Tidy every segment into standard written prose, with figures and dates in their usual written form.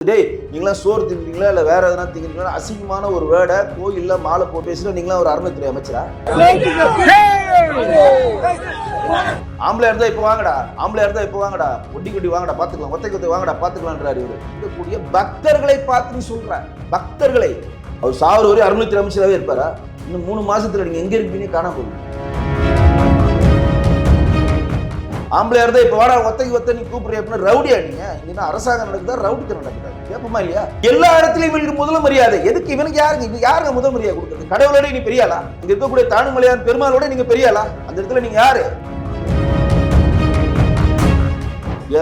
டேய் நீங்களாம் சோறு தின்றீங்களா இல்லை வேற எதனா திங்கிறீங்களா? அசிங்கமான ஒரு வேர்டை கோயில்ல மாலை போட்டு பேசுகிற நீங்களாம் ஒரு அறநிலைத்துறை அமைச்சரா? ஆம்பளையா இருந்தா இப்போ வாங்கடா, ஆம்பளையா இருந்தா இப்போ வாங்கடா, ஒட்டி கொட்டி வாங்கடா பார்த்துக்கலாம், ஒத்தை கொத்தை வாங்கடா பார்த்துக்கலான்றாரு இவரு. இருக்கக்கூடிய பக்தர்களை பார்த்து நீ சொல்ற, பக்தர்களை அவர் சாவர வரை அறநிலைத்துறை அமைச்சராகவே இருப்பாரா? இன்னும் 3 மாசத்துல நீங்க எங்க இருப்பீங்க காணாம போகுது. ஆம்பளையா இருந்தா இப்ப வாடா ஒத்தைக்கு ஒத்த நீ கூப்பிடுற அப்படின்னு ரவுடியா நீங்க? இங்க அரசாங்கம் நடக்குதா ரவுடிக்கு நடக்குதா? கேட்போமா இல்லையா? எல்லா இடத்துலயும் இவனுக்கு முதல் மரியாதை எதுக்கு? இவனுக்கு யாருங்க இங்க யாருங்க முதல் மரியாதை கொடுக்குறது? கடவுளோட நீ பெரியாளா? இங்க இருக்கக்கூடிய தானுமலையான் பெருமாளோட நீங்க பெரியாளா? அந்த இடத்துல நீங்க யாரு?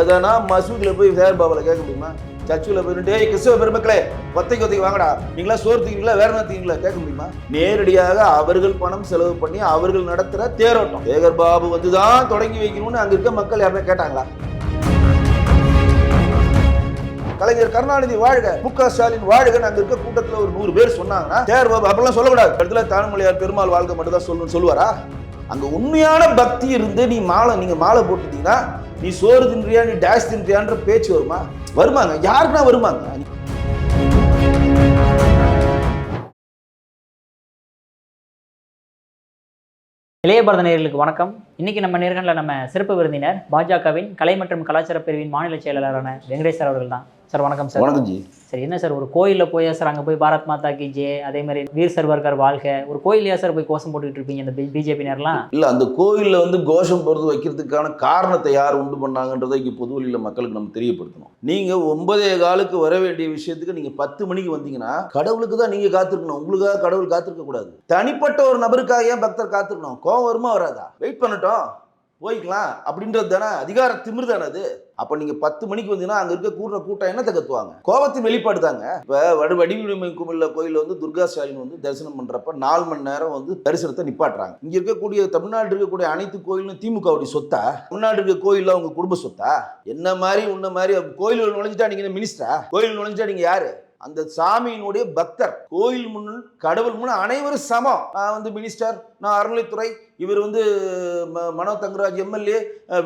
ஏதானா மசூதியில போய் சேகர் பாபால கேட்க முடியுமா? சர்ச்சுல போயிட்டு கிறிஸ்தவ பெருமக்களே ஒத்தைக்கு ஒத்தைக்கு வாங்கடா, நீங்களா சோறு தீங்களா வேற என்ன தீங்களா கேட்க முடியுமா? நேரடியாக அவர்கள் பணம் செலவு பண்ணி அவர்கள் நடத்துற தேரோட்டம் சேகர் பாபு வந்துதான் தொடங்கி வைக்கணும்னு அங்க இருக்க மக்கள் யாருமே கேட்டாங்களா? கலைஞர் கருணாநிதி வாழ்க, மு.க. ஸ்டாலின் வாழ்கன்னு அங்க இருக்க கூட்டத்துல ஒரு 100 பேர் சொன்னாங்கன்னா சேகர் பாபு அப்படிலாம் சொல்லக்கூடாது. இடத்துல தானுமலையார் பெருமாள் வாழ்க மட்டும் தான் சொல்லணும்னு சொல்லுவாரா? அங்க உண்மையான பக்தி இருந்து நீங்க மாலை போட்டுட்டீங்கன்னா நீ சோறு தின்றியா நீ டேஷ் தின்றியான்ற பேச்சு வருமா? வருமாங்க? யாருக்குன்னா வருமாங்க? இளைய பாரத நேயர்களுக்கு வணக்கம். இன்னைக்கு நம்ம நேர்காணல நம்ம சிறப்பு விருந்தினர் பாஜகவின் கலை மற்றும் கலாச்சார பிரிவின் மாநில செயலாளரான வெங்கடேஷ் சார் அவர்கள் தான். சார் வணக்கம் சார். வணக்கம் ஜி. சரி, என்ன சார் ஒரு கோயிலில் போய் சார் அங்கே போய் பாரத் மாதா கி ஜெய், அதே மாதிரி வீர் சர்வர்கர் வாழ்க, ஒரு கோயிலையா சார் போய் கோஷம் போட்டுக்கிட்டு இருப்பீங்க இந்த பிஜேபி நேரலாம்? இல்லை, அந்த கோயிலில் வந்து கோஷம் போகிறது வைக்கிறதுக்கான காரணத்தை யார் உண்டு பண்ணாங்கன்றதை இங்கே பொதுவெளியில் மக்களுக்கு நம்ம தெரியப்படுத்தணும். நீங்கள் 9:15 வர வேண்டிய விஷயத்துக்கு நீங்கள் 10 மணிக்கு வந்தீங்கன்னா கடவுளுக்கு தான் நீங்கள் காத்திருக்கணும், உங்களுக்காக கடவுள் காத்திருக்க கூடாது. தனிப்பட்ட ஒரு நபருக்காக ஏன் பக்தர் காத்திருக்கணும்? கோவம் வருமா வராதா? வெயிட் பண்ணட்டும் போய்க்கலாம் அப்படின்றது தானே அதிகார திமிரு தானே அது. அப்போ நீங்கள் 10 மணிக்கு வந்தீங்கன்னா அங்கே இருக்க கூட்டம் என்னத்தை கத்துவாங்க? கோபத்தின் வெளிப்பாடு தாங்க. இப்போ வடிவமை குமிழ்ல கோயிலில் வந்து துர்கா ஸ்டாலின் வந்து தரிசனம் பண்ணுறப்ப 4 மணி நேரம் வந்து தரிசனத்தை நிப்பாட்டுறாங்க. இங்கே இருக்கக்கூடிய தமிழ்நாடு இருக்கக்கூடிய அனைத்து கோயிலும் திமுகவுடைய சொத்தா? தமிழ்நாடு இருக்க கோயிலில் அவங்க குடும்ப சொத்தா? என்ன மாதிரி உன்ன மாதிரி கோயில் நுழைஞ்சிட்டா நீங்கள் மினிஸ்டரா? கோயில் நுழைஞ்சிட்டா நீங்கள் யாரு? அந்த சாமியினுடைய பக்தர். கோயில் முன் கடவுள் முன் அனைவரும் சமம். நான் வந்து மினிஸ்டர், நான் அறநிலைத்துறை, இவர் வந்து மனோ தங்கராஜ் எம்எல்ஏ,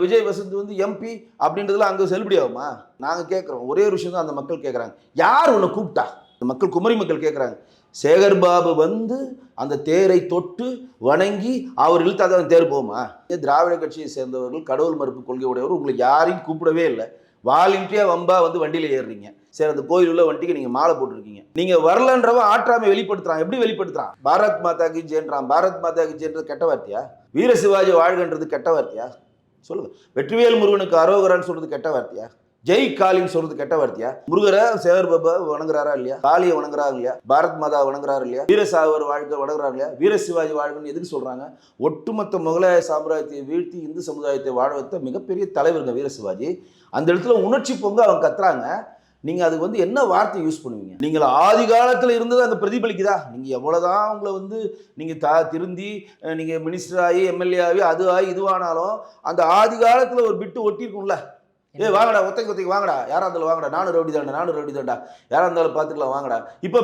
விஜய் வசந்த் வந்து எம்பி அப்படின்றதுலாம் அங்கே செல்லுபடி ஆகுமா? நாங்கள் கேட்குறோம் ஒரே ஒரு விஷயம் தான் அந்த மக்கள் கேட்குறாங்க. யார் உன்னை கூப்பிட்டா? இந்த மக்கள் குமரி மக்கள் கேட்குறாங்க. சேகர் பாபு வந்து அந்த தேரை தொட்டு வணங்கி அவர் இழுத்தாதான் தேர் போகுமா? திராவிட கட்சியை சேர்ந்தவர்கள் கடவுள் மறுப்பு கொள்கை உடையவர் உங்களுக்கு யாரையும் கூப்பிடவே இல்லை. வாலண்டியா வம்பா வந்து வண்டியில ஏறுறீங்க. சரி, அந்த கோயில் உள்ள வண்டிக்கு நீங்க மாலை போட்டுருக்கீங்க. நீங்க வரலன்றவ ஆற்றாமை வெளிப்படுத்துறான். எப்படி வெளிப்படுத்துறான்? பாரத் மாதா கி ஜெயன்றான். பாரத் மாதா கி ஜெயன்றது கெட்ட வார்த்தையா? வீர சிவாஜி வாழ்கன்றது கெட்ட வார்த்தையா? சொல்லுங்க. வெற்றிவேல் முருகனுக்கு அரோகரான்னு சொல்றது கெட்ட வார்த்தையா? ஜெய் காளின்னு சொல்றது கெட்ட வார்த்தையா? முருகரை சேகர் பாபா வணங்குறாரா இல்லையா? காளியை வணங்குறாரு இல்லையா? பாரத் மாதா வணங்குறாரு இல்லையா? வீர சாவர் வாழ்க்கை வணங்குறாரு இல்லையா? வீர சிவாஜி வாழ்க்கைன்னு எதுக்கு சொல்றாங்க? ஒட்டுமொத்த முகலாய சாம்ராஜ்யத்தை வீழ்த்தி இந்து சமுதாயத்தை வாழ வைத்த மிகப்பெரிய தலைவருங்க வீர சிவாஜி. அந்த இடத்துல உணர்ச்சி பொங்க அவங்க கத்துறாங்க. நீங்க அதுக்கு வந்து என்ன வார்த்தை யூஸ் பண்ணுவீங்க? நீங்கள் ஆதி காலத்துல இருந்தது அங்க பிரதிபலிக்குதா? நீங்க எவ்வளவுதான் உங்களை வந்து நீங்க திருந்தி நீங்க மினிஸ்டர் ஆகி எம்எல்ஏ ஆகி அது ஆகி இதுவானாலும் அந்த ஆதி காலத்துல ஒரு பிட்டு ஒட்டி இருக்கும்ல. வாங்கடா ஒத்தைக்கு வாங்கடா, யாரா இருந்தாலும் வாங்கடா, நானும் ரவுடி தாண்டா, யாரா இருந்தாலும் பார்த்துக்கலாம் வாங்கடா, இப்போ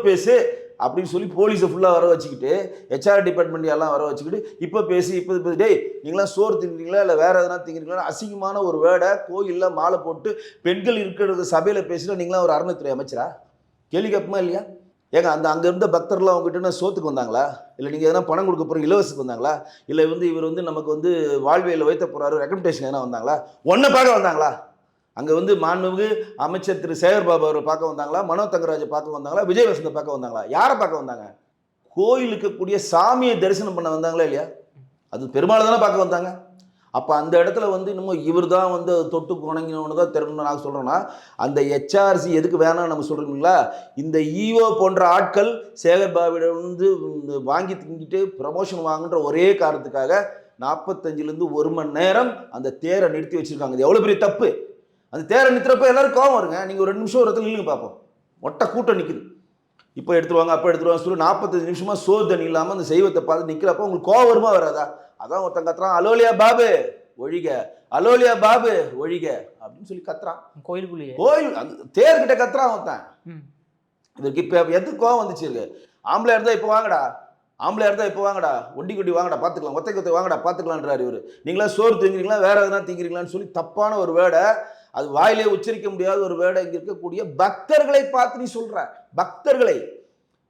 பேசு அப்படின்னு சொல்லி போலீஸை ஃபுல்லாக வர வச்சுக்கிட்டு HR டிபார்ட்மெண்ட் எல்லாம் வர வச்சுக்கிட்டு இப்போ பேசி டேய் நீங்களாம் சோறு திங்கிறீங்களா இல்லை வேற எதனா திங்கிறீங்களா? அசிங்கமான ஒரு வேர்டை கோயிலில் மாலை போட்டு பெண்கள் இருக்கிறது சபையில் பேசினா நீங்களாம் ஒரு அறநிலைத்துறை அமைச்சரா? கேள்வி கேட்போமா இல்லையா? ஏங்க அங்கே இருந்த பக்தர்லாம் அவங்ககிட்ட சோத்துக்கு வந்தாங்களா? இல்லை நீங்கள் எதனா பணம் கொடுக்க போகிற இலவசத்துக்கு வந்தாங்களா? இல்லை வந்து இவர் வந்து நமக்கு வந்து வாழ்வியல் வைத்த போகிறாரு ரெக்கமெண்டேஷன் எதனா வந்தாங்களா? ஒன்றை பார்க்க வந்தாங்களா? அங்கே வந்து மாண்புமிகு அமைச்சர் திரு சேகர் பாபு அவரை பார்க்க வந்தாங்களா? மனோ தங்கராஜை பார்க்க வந்தாங்களா? விஜய் வசந்தை பார்க்க வந்தாங்களா? யாரை பார்க்க வந்தாங்க? கோயிலுக்கு இருக்கக்கூடிய சாமியை தரிசனம் பண்ண வந்தாங்களா இல்லையா? அது பெருமாள் தானே பார்க்க வந்தாங்க. அப்போ அந்த இடத்துல வந்து இன்னமும் இவர் தான் வந்து தொட்டு குணங்கினவனு தான் திறன்னு நான் சொல்கிறேன்னா அந்த HRC எதுக்கு வேணாம்னு நம்ம சொல்கிறீங்களா? இந்த EO போன்ற ஆட்கள் சேகர் பாபுவிடம் வந்து வாங்கி திங்கிட்டு ப்ரமோஷன் வாங்குன்ற ஒரே காரணத்துக்காக 45லேருந்து 1 மணி நேரம் அந்த தேரை நிறுத்தி வச்சுருக்காங்க. இது எவ்வளோ பெரிய தப்பு! அந்த தேரை நிறுத்துறப்ப எல்லாரும் கோவம் வருங்க. நீங்கள் ஒரு 2 நிமிஷம் ஒரு இடத்துல நில்லுங்க பார்ப்போம். மொட்டை கூட்டம் நிற்குது. இப்போ எடுத்துருவாங்க அப்போ எடுத்துருவாங்க சொல்லி 45 நிமிஷமாக சோறு தண்ணி இல்லாமல் அந்த செய்வத்தை பார்த்து நிற்கிறப்ப உங்களுக்கு கோவம் வருமா வராதா? அதான் ஒருத்தன் கத்துறான், அலோலியா பாபு ஒழிக, அலோலியா பாபு ஒழிக அப்படின்னு சொல்லி கத்துறான். கோயில் அந்த தேர்கிட்ட கத்துறான் ஒருத்தன். இதற்கு இப்போ எதுக்கு கோவம் வந்துச்சு இருக்கு? ஆம்பளையா இருந்தால் இப்போ வாங்கடா, ஆம்பளையா இருந்தால் இப்போ வாங்கடா, ஒண்டி கொட்டி வாங்கடா பார்த்துக்கலாம், ஒத்தை கொத்தை வாங்கடா பார்த்துக்கலான்றாரு இவர். நீங்களா சோறு திங்கிறீங்களா வேற எதனா திங்கிறீங்களான்னு சொல்லி தப்பான ஒரு வேர்டை அது வாயிலே உச்சரிக்க முடியாத ஒரு வேர்டை இங்க இருக்கக்கூடிய பக்தர்களை பார்த்து நீ சொல்ற. பக்தர்களை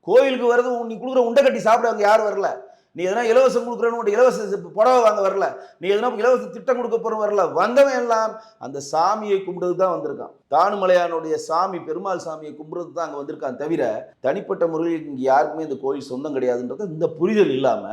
கோயிலுக்கு வர்றது நீ கொடுக்குற உண்டை கட்டி சாப்பிட அங்க யாரும் வரல. நீ எதனா இலவசம் கொடுக்குறன்னு இலவச புடவை வாங்க வரல. நீ எதனா இலவச திட்டம் கொடுக்க போற வரல. வந்தவன் எல்லாம் அந்த சாமியை கும்பிடுறது தான் வந்திருக்கான். தானுமலையானுடைய சாமி பெருமாள் சாமியை கும்பிடுறது தான் அங்க வந்திருக்கான். தவிர தனிப்பட்ட முறையில் இங்க யாருக்குமே இந்த கோயில் சொந்தம் கிடையாதுன்றது இந்த புரிதல் இல்லாம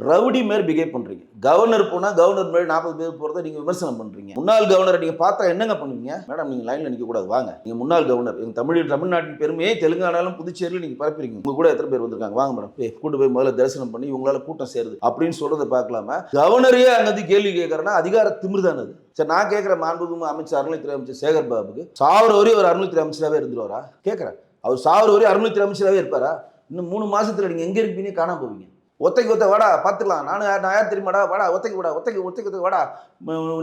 ரவுடி மேல் பிஹேவ் பண்றீங்க. கவர்னர் போனா கவர்னர் மேல் 40 பேர் போறதை நீங்க விமர்சனம் பண்றீங்க. முன்னாள் கவர்னரை நீங்க பார்த்தா என்னங்க பண்ணுவீங்க? மேடம் நீங்க லைன்ல நிக்க கூடாது, வாங்க. நீங்க முன்னாள் கவர்னர், எங்க தமிழ்நாட்டின் பெருமையை தெலுங்கானாலும் புதுச்சேரியிலும் நீங்க பரப்புறீங்க. உங்க கூட எத்தனை பேர் வந்திருக்காங்க? வாங்க மேடம், கூட்டு போய் முதல்ல தரிசனம் பண்ணி உங்களால கூட்டம் சேருது அப்படின்னு சொல்றதை பார்க்கலாம கவர்னரே அங்க கேள்வி கேட்கறேன்னா அதிகார திமிர் தான் அது. சரி, நான் கேட்கிற மாண்புமிகு அமைச்சர் அறநிலைத்துறை அமைச்சர் சேகர் பாபுக்கு சாவர வரையும் ஒரு அறநிலைத்துறை அமைச்சராகவே இருந்துருவாரா கேட்கிறேன். அவர் சாவர வரையும் அறநிலைத்துறை அமைச்சராகவே இருப்பாரா? இன்னும் 3 மாசத்துல நீங்க எங்க இருப்பீங்க காணாம போவீங்க. ஒத்தைக்கு ஒத்த வாடா பார்த்துக்கலாம், நான் யார் தெரியுமாடா, வாடா ஒத்தைக்கு வாடா, ஒத்தைக்கு வாடா,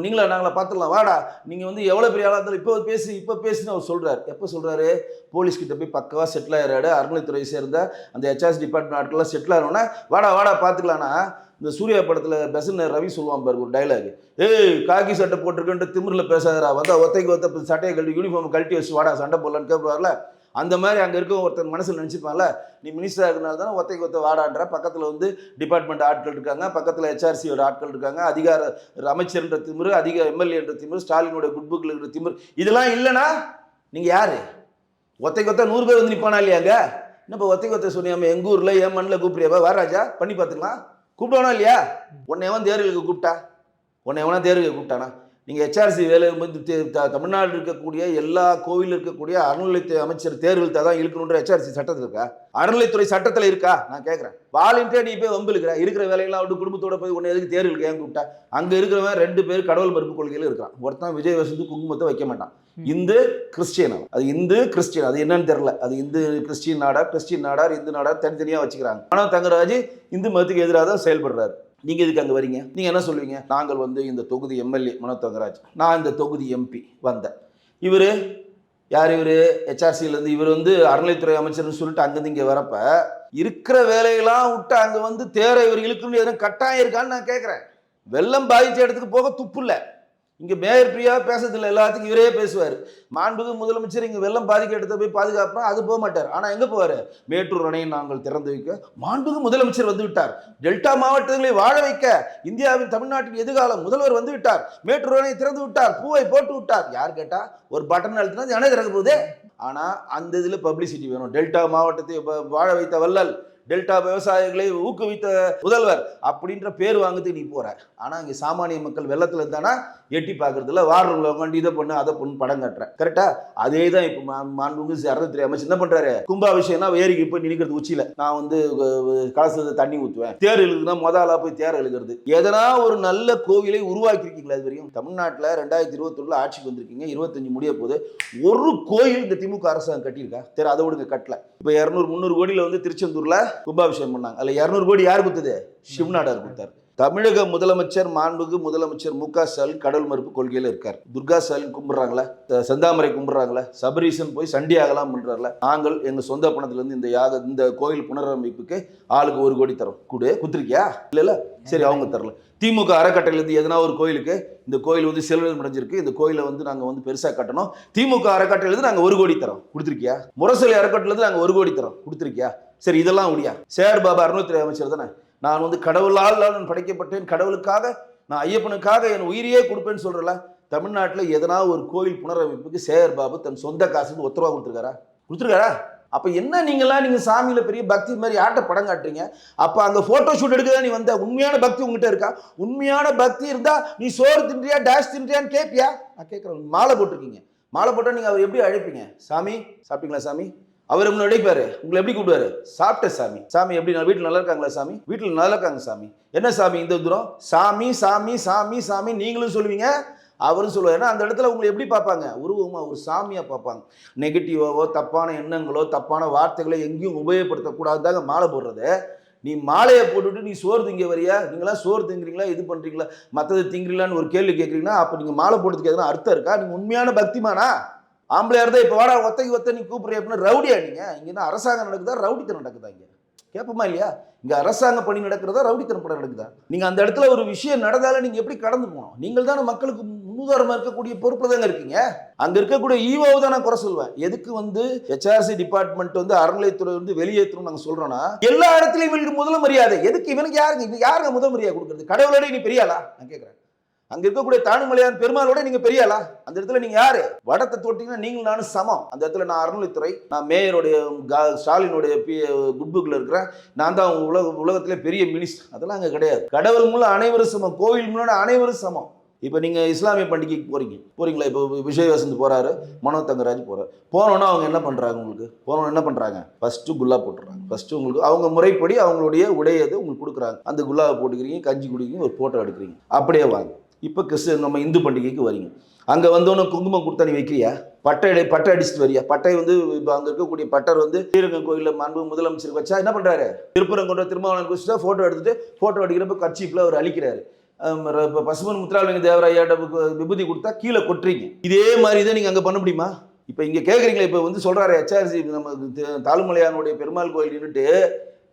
நீங்களா நாங்களா பார்த்துக்கலாம் வாடா. நீங்க எவ்வளவு பெரிய ஆளா இருந்தாலும் இப்போ பேசுன்னு அவர் சொல்றாரு. எப்போ சொல்றாரு? போலீஸ் கிட்ட போய் பக்கவா செட்டில் ஆயிராடு. அறநிலைத்துறை சேர்ந்த அந்த ஹெச்ஆர்எஸ் டிபார்ட்மெண்ட் ஆட்கள்லாம் செட்டில் ஆகணும்னா வாடா பார்த்துக்கலாம்னா இந்த சூர்யா படத்துல பெசன் ரவி சொல்லுவான் பாரு ஒரு டைலாக், ஏய் காக்கி சட்டை போட்டிருக்கேன்ட்டு திமிரில் பேசாதரா, வந்தா ஒத்தைக்கு ஒத்த சட்டையை கழட்டி யூனிஃபார்ம் கழட்டி வச்சு வாடா சண்டை போடலான்னு கேட்பார்ல. அந்த மாதிரி அங்கே இருக்க ஒருத்தர் மனசில் நினச்சிப்பான்ல, நீ மினிஸ்டராக இருக்கிறனால தானே ஒத்தைக்கு ஒத்த வாடான்ற. பக்கத்தில் டிபார்ட்மெண்ட் ஆட்கள் இருக்காங்க, பக்கத்தில் ஹெச்ஆர்சியோட ஆட்கள் இருக்காங்க, அதிகார அமைச்சர்ன்ற திமிரு, எம்எல்ஏன்ற திமிரு, ஸ்டாலினோட குட் புக்கில் இருக்கிற திமிரு, இதெல்லாம் இல்லைன்னா நீங்கள் யார்? ஒத்தைக்கு ஒத்த 100 பேர் நிற்பானா இல்லையாங்க? என்னப்பா ஒத்தைக்கு ஒத்த சொன்னியாமல் எங்கள் ஊரில் என் மண்ணில் கூப்பிடுறியாப்பா, வா ராஜா பண்ணி பார்த்துக்கலாம். கூப்பிடுவானா இல்லையா? உன்னை எவன் தேர்தலுக்கு கூப்பிட்டானா? நீங்கள் ஹெச்ஆர்சி வேலை தமிழ்நாடு இருக்கக்கூடிய எல்லா கோவிலில் இருக்கக்கூடிய அறநிலைத்துறை அமைச்சர் தேர்வில் தான் இழுக்கணுன்ற ஹெச்ஆர்சி சட்டத்தில் இருக்கா? அறநிலைத்துறை சட்டத்தில் இருக்கா? நான் கேட்குறேன். வாலண்டியர் நீ போய் வம்பு இருக்கிற வேலையெல்லாம் விட்டு குடும்பத்தோட போய் உன்னை எதுக்கு தேர்தலுக்கு ஏன் கூப்பிட்டா? அங்கே இருக்கிறவன் 2 பேர் கடவுள் மறுப்பு கொள்கையில் இருக்கிறான். ஒருத்தன் விஜய் வசந்து குங்குமத்தை வைக்க மாட்டான். இந்து கிறிஸ்டியன், அது இந்து கிறிஸ்டியன், அது என்னன்னு தெரியல. அது இந்து கிறிஸ்டின் நாடார் இந்து நாடார் தனித்தனியாக வச்சுக்கிறாங்க. ஆனால் தங்கராஜ் இந்து மதத்துக்கு எதிராக தான் செயல்படுறாரு. நீங்க எதுக்கு அங்க வரீங்க? நீங்க என்ன சொல்லுவீங்க? நாங்கள் இந்த தொகுதி எம்எல்ஏ மனோ தங்கராஜ், நான் இந்த தொகுதி எம்பி வந்தேன். இவரு யார்? இவரு ஹெச்ஆர்சியில இருந்து இவர் அறநிலைத்துறை அமைச்சர்னு சொல்லிட்டு அங்கிருந்து இங்க வரப்ப இருக்கிற வேலையெல்லாம் விட்டு அங்க தேரை இவர் இழுக்கணும் எதுவும் கட்டாயம் இருக்கான்னு நான் கேட்கிறேன். வெள்ளம் பாதிச்ச இடத்துக்கு போக துப்பு இல்லை. இங்க மேயர் பிரியா பேசுறதில்ல, எல்லாத்துக்கும் இவரே பேசுவார். மாண்புமிகு முதலமைச்சர் இங்க வெள்ளம் பாதிக்க இடத்த போய் பாதுகாப்புனா அது போக மாட்டார். ஆனா எங்க போவாரு? மேட்டூர் அணையை நாங்கள் திறந்து வைக்க மாண்புமிகு முதலமைச்சர் வந்து விட்டார். டெல்டா மாவட்டங்களை வாழ வைக்க இந்தியாவின் தமிழ்நாட்டின் எதிர்காலம் முதல்வர் வந்து விட்டார். மேட்டூர் அணையை திறந்து விட்டார், பூவை போட்டு விட்டார். யார் கேட்டா ஒரு பட்டன் அழுத்தினா அணை திறக்க போகுது. ஆனா அந்த இதுல பப்ளிசிட்டி வேணும். டெல்டா மாவட்டத்தை வாழ வைத்த வள்ளல், டெல்டா விவசாயிகளை ஊக்குவித்த முதல்வர் அப்படின்ற பேர் வாங்குறதுக்கு நீ போற. ஆனா இங்க சாமானிய மக்கள் வெள்ளத்துல இருந்தானா எட்டி பார்க்கறதுல வாரங்களை உட்காந்து இதை பண்ணு அதை பொண்ணு படம் கட்டுறேன். கரெக்டா? அதே தான் இப்போ மாண்புமிகு அறநிலைத்துறை அமைச்சர் என்ன பண்றாரு? கும்பாபிஷேகம்னா ஏரிக்கு போய் நினைக்கிறது உச்சியில, நான் கலசத்தை தண்ணி ஊற்றுவேன். தேர் எழுதுனா முதலா போய் தேர் எழுதுறது. எதனா ஒரு நல்ல கோவிலை உருவாக்கி இருக்கீங்களா? இது வரையும் தமிழ்நாட்டில் 2021 ஆட்சிக்கு வந்திருக்கீங்க, 25 முடிய போது ஒரு கோயில் இந்த திமுக அரசாங்கம் கட்டியிருக்கா? சரி, அதை விடுங்க, கட்டல. இப்போ 200-300 கோடியில் திருச்செந்தூர்ல கும்பாபிஷேகம் பண்ணாங்க. அதுல 200 கோடி யார் கொடுத்தது? சிவநாடார் கொடுத்தாரு. தமிழக முதலமைச்சர் மாண்புமிகு முதலமைச்சர் மு.க. ஸ்டாலின் கடவுள் மறுப்பு கொள்கையில் இருக்கார். துர்கா ஸ்டாலின் கும்பிடுறாங்களா, செந்தாமரை கும்பிடுறாங்களா, சபரீசன் போய் சண்டி ஆகலாம் பண்றாங்களா? நாங்கள் எங்க சொந்த பணத்திலிருந்து இந்த கோயில் புனரமைப்புக்கு ஆளுக்கு 1 கோடி தரோம். குடுத்துருக்கியா? இல்ல சரி, அவங்க தரல. திமுக அறக்கட்டளையிலிருந்து எதனா ஒரு கோயிலுக்கு, இந்த கோயில் செல்வம் அடைஞ்சிருக்கு, இந்த கோயிலை நாங்க பெருசா கட்டணும், திமுக அறக்கட்டளையிலிருந்து நாங்க 1 கோடி தரோம். கொடுத்துருக்கியா? முரசொலி அறக்கட்டளையிலிருந்து நாங்க 1 கோடி தரோம். கொடுத்துருக்கியா? சரி, இதெல்லாம் முடியா? சேகர் பாபா அறநிலைத்துறை அமைச்சர் தானே. நான் கடவுளால் நான் படைக்கப்பட்டேன், கடவுளுக்காக நான் ஐயப்பனுக்காக என் உயிரையே கொடுப்பேன்னு சொல்றல. தமிழ்நாட்டில் எதனா ஒரு கோயில் புனரமைப்புக்கு சேகர் பாபு தன் சொந்த காசுக்கு ₹10 கொடுத்துருக்காரா? அப்ப என்ன நீங்க சாமியில பெரிய பக்தி மாதிரி ஆட்ட படம் காட்டுறீங்க? அப்ப அங்க போட்டோ ஷூட் எடுக்கதான் நீ வந்த? உண்மையான பக்தி உங்ககிட்ட இருக்கா? உண்மையான பக்தி இருந்தா நீ சோறு தின்றியா டேஷ் தின்றியான்னு கேட்பியா? நான் கேட்கிறேன். மாலை போட்டிருக்கீங்க, மாலை போட்டா நீங்க அவர் எப்படி அழைப்பீங்க? சாமி சாப்பிட்டீங்களா சாமி? அவர் உங்களை அழைப்பாரு, உங்களை எப்படி கூப்பிடுவாரு? சாப்பிட்ட சாமி. சாமி எப்படி? வீட்டில் நல்லா இருக்காங்களா சாமி? வீட்டில் நல்லா இருக்காங்க சாமி. என்ன சாமி இந்த தூரம்? சாமி சாமி சாமி சாமி நீங்களும் சொல்லுவீங்க, அவரும் சொல்லுவார். ஏன்னா அந்த இடத்துல உங்களை எப்படி பார்ப்பாங்க? உருவமா ஒரு சாமியா பார்ப்பாங்க. நெகட்டிவாவோ தப்பான எண்ணங்களோ தப்பான வார்த்தைகளோ எங்கேயும் உபயோகப்படுத்தக்கூடாதுதாங்க மாலை போடுறது. நீ மாலையை போட்டுவிட்டு நீ சோறு திங்க வரியா? நீங்களாம் சோறு திங்குறீங்களா, இது பண்றீங்களா, மற்றது திங்குறீங்களான்னு ஒரு கேள்வி கேட்குறீங்கன்னா அப்போ நீங்கள் மாலை போடுறதுக்கு எதனா அர்த்தம் இருக்கா? நீங்கள் உண்மையான பக்திமானா? ஆம்பளையா இருந்தா இப்போ வாடா ஒத்தைக்கு நீ கூப்பிடுற அப்படின்னு ரவுடியா? நீங்க இங்க அரசாங்கம் நடக்குதா, ரவுடித்தனம் நடக்குதா? இங்க கேட்போமா இல்லையா? இங்க அரசாங்க பணி நடக்கிறதா, ரவுடித்தனம் படம் நடக்குதா? நீங்க அந்த இடத்துல ஒரு விஷயம் நடந்தாலும் நீங்க எப்படி கடந்து போகணும்? நீங்கள் தானே மக்களுக்கு முன்னுதாரணமா இருக்கக்கூடிய பொறுப்புல தாங்க இருக்கீங்க. அங்க இருக்கக்கூடிய ஈஓ தான் நான் குறை சொல்வேன். எதுக்கு வந்து ஹெச்ஆர்சி டிபார்ட்மெண்ட் வந்து அறநிலையத்துறை வந்து வெளியேற்றணும் நாங்க சொல்றோம்னா, எல்லா இடத்துலயும் இவங்களுக்கு முதல் மரியாதை. எதுக்கு இவனுக்கு யாருங்க முதல் மரியாதை கொடுக்கறது? கடவுளோட நீ பெரிய ஆளா? நான் கேட்கிறேன். அங்க இருக்கக்கூடிய தானுமலையான் பெருமாளோட நீங்க பெரிய ஆளா? அந்த இடத்துல நீங்க யாரு? வடத்தை தொட்டீங்கன்னா நீங்களும் நானும் சமம். அந்த இடத்துல நான் அறநிலைத்துறை, நான் மேயருடைய ஸ்டாலினுடைய குட் புக்ல இருக்கிறேன், நான் தான் உலகத்திலே பெரிய மினிஸ்டர். அதெல்லாம் அங்க கிடையாது. கடவுள் மூலம் அனைவரும் சமம், கோவில் மூலம் அனைவரும் சமம். இப்போ நீங்கள் இஸ்லாமிய பண்டிகைக்கு போறீங்களா? இப்போ விஜய் வசந்த் போறாரு, மனோ தங்கராஜ் போறாரு. போனோன்னா அவங்க என்ன பண்றாங்க? உங்களுக்கு போனோன்னு என்ன பண்றாங்க? ஃபர்ஸ்ட் குல்லா போட்டுறாங்க. ஃபர்ஸ்ட் உங்களுக்கு அவங்க முறைப்படி அவங்களுடைய உடையது உங்களுக்கு கொடுக்குறாங்க. அந்த குல்லாவை போட்டுக்கிறீங்க, கஞ்சி குடிக்கிறீங்க, ஒரு போட்டோ எடுக்கிறீங்க, அப்படியே வாங்க. இப்போ நம்ம இந்து பண்டிகைக்கு வரீங்க. அங்கே வந்தோன்னு குங்குமம் கொடுத்தா நீ வைக்கிறியா? பட்டை அடிச்சுட்டு வரியா? பட்டை வந்து இப்போ அங்கே இருக்கக்கூடிய பட்டர் வந்து ஸ்ரீரங்கம் கோயிலில் மாண்பு முதலமைச்சருக்கு வச்சா என்ன பண்ணுறாரு? திருப்பரங்குன்ற திருமாவளவன் வச்சுட்டா ஃபோட்டோ எடுத்துட்டு ஃபோட்டோ அடிக்கிறப்ப கட்சிப்பில் அவர் அழிக்கிறாரு. இப்போ பசுமன் முத்துராமலிங்க தேவராயாட்ட விபூதி கொடுத்தா கீழே கொட்டுறீங்க. இதே மாதிரி தான் நீங்கள் அங்கே பண்ண முடியுமா? இப்போ இங்கே கேட்குறீங்களா? இப்போ வந்து சொல்கிறாரு ஹெச்ஆர்சி நம்ம தாலுமலையானுடைய பெருமாள் கோயில் நின்றுட்டு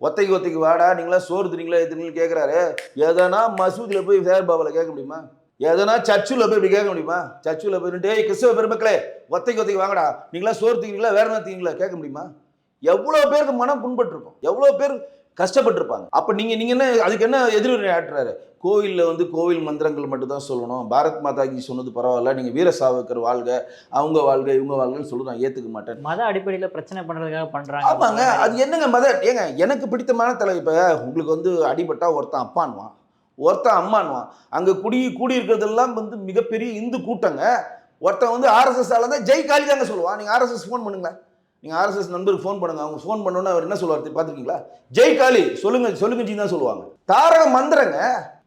ஒத்தைக்கு வாடா, நீங்களா சோறு தினீங்களா எதுன்னு கேட்குறாரு. எதனா மசூதியில் போய் சேகர் பாபாவில் கேட்க முடியுமா? எதனா சர்ச்சில் போய் இப்படி கேட்க முடியுமா? சர்ச்சில் போயிட்டு கிறிஸ்தவ பெருமக்களே ஒத்தைக்கு வாங்கடா, நீங்களா சோறு திங்களா வேற என்ன திங்களா கேட்க முடியுமா? எவ்வளோ பேருக்கு மனம் புண்பட்டுருக்கும், எவ்வளோ பேர் கஷ்டப்பட்டிருப்பாங்க. அப்போ நீங்கள் என்ன அதுக்கு என்ன எதிர்வினை ஆட்டுறாரு? கோவிலில் வந்து கோவில் மந்திரங்கள் மட்டும் தான் சொல்லணும். பாரத் மாதாஜி சொன்னது பரவாயில்ல, நீங்கள் வீர சாவர்கர் வாழ்க, அவங்க வாழ்க, இவங்க வாழ்கன்னு சொல்லி நான் ஏற்றுக்க மாட்டேன். மத அடிப்படையில் பிரச்சனை பண்ணுறதுக்காக பண்ணுறாங்க. ஆமாங்க, அது என்னங்க ஏங்க எனக்கு பிடித்தமான தலைவர். இப்போ உங்களுக்கு வந்து அடிபட்டா ஒருத்தன் அப்பான்வான், ஒருத்தன் அம்மான்வான். அங்கே கூடியிருக்கிறதெல்லாம் வந்து மிகப்பெரிய இந்து கூட்டங்க. ஒருத்தன் வந்து ஆர்எஸ்எஸ் ஆல தான் ஜெய் காளி தாங்க சொல்லுவான். நீங்கள் ஆர்எஸ்எஸ் ஃபோன் பண்ணுங்களேன், நீங்கள் ஆர்எஸ்எஸ் நண்பருக்கு ஃபோன் பண்ணுங்க. அவங்க ஃபோன் பண்ணோன்னா அவர் என்ன சொல்லுவார் பார்த்துருக்கீங்களா? ஜெய் காளி சொல்லுங்க ஜி தான் சொல்லுவாங்க. தாரக மந்திரங்க.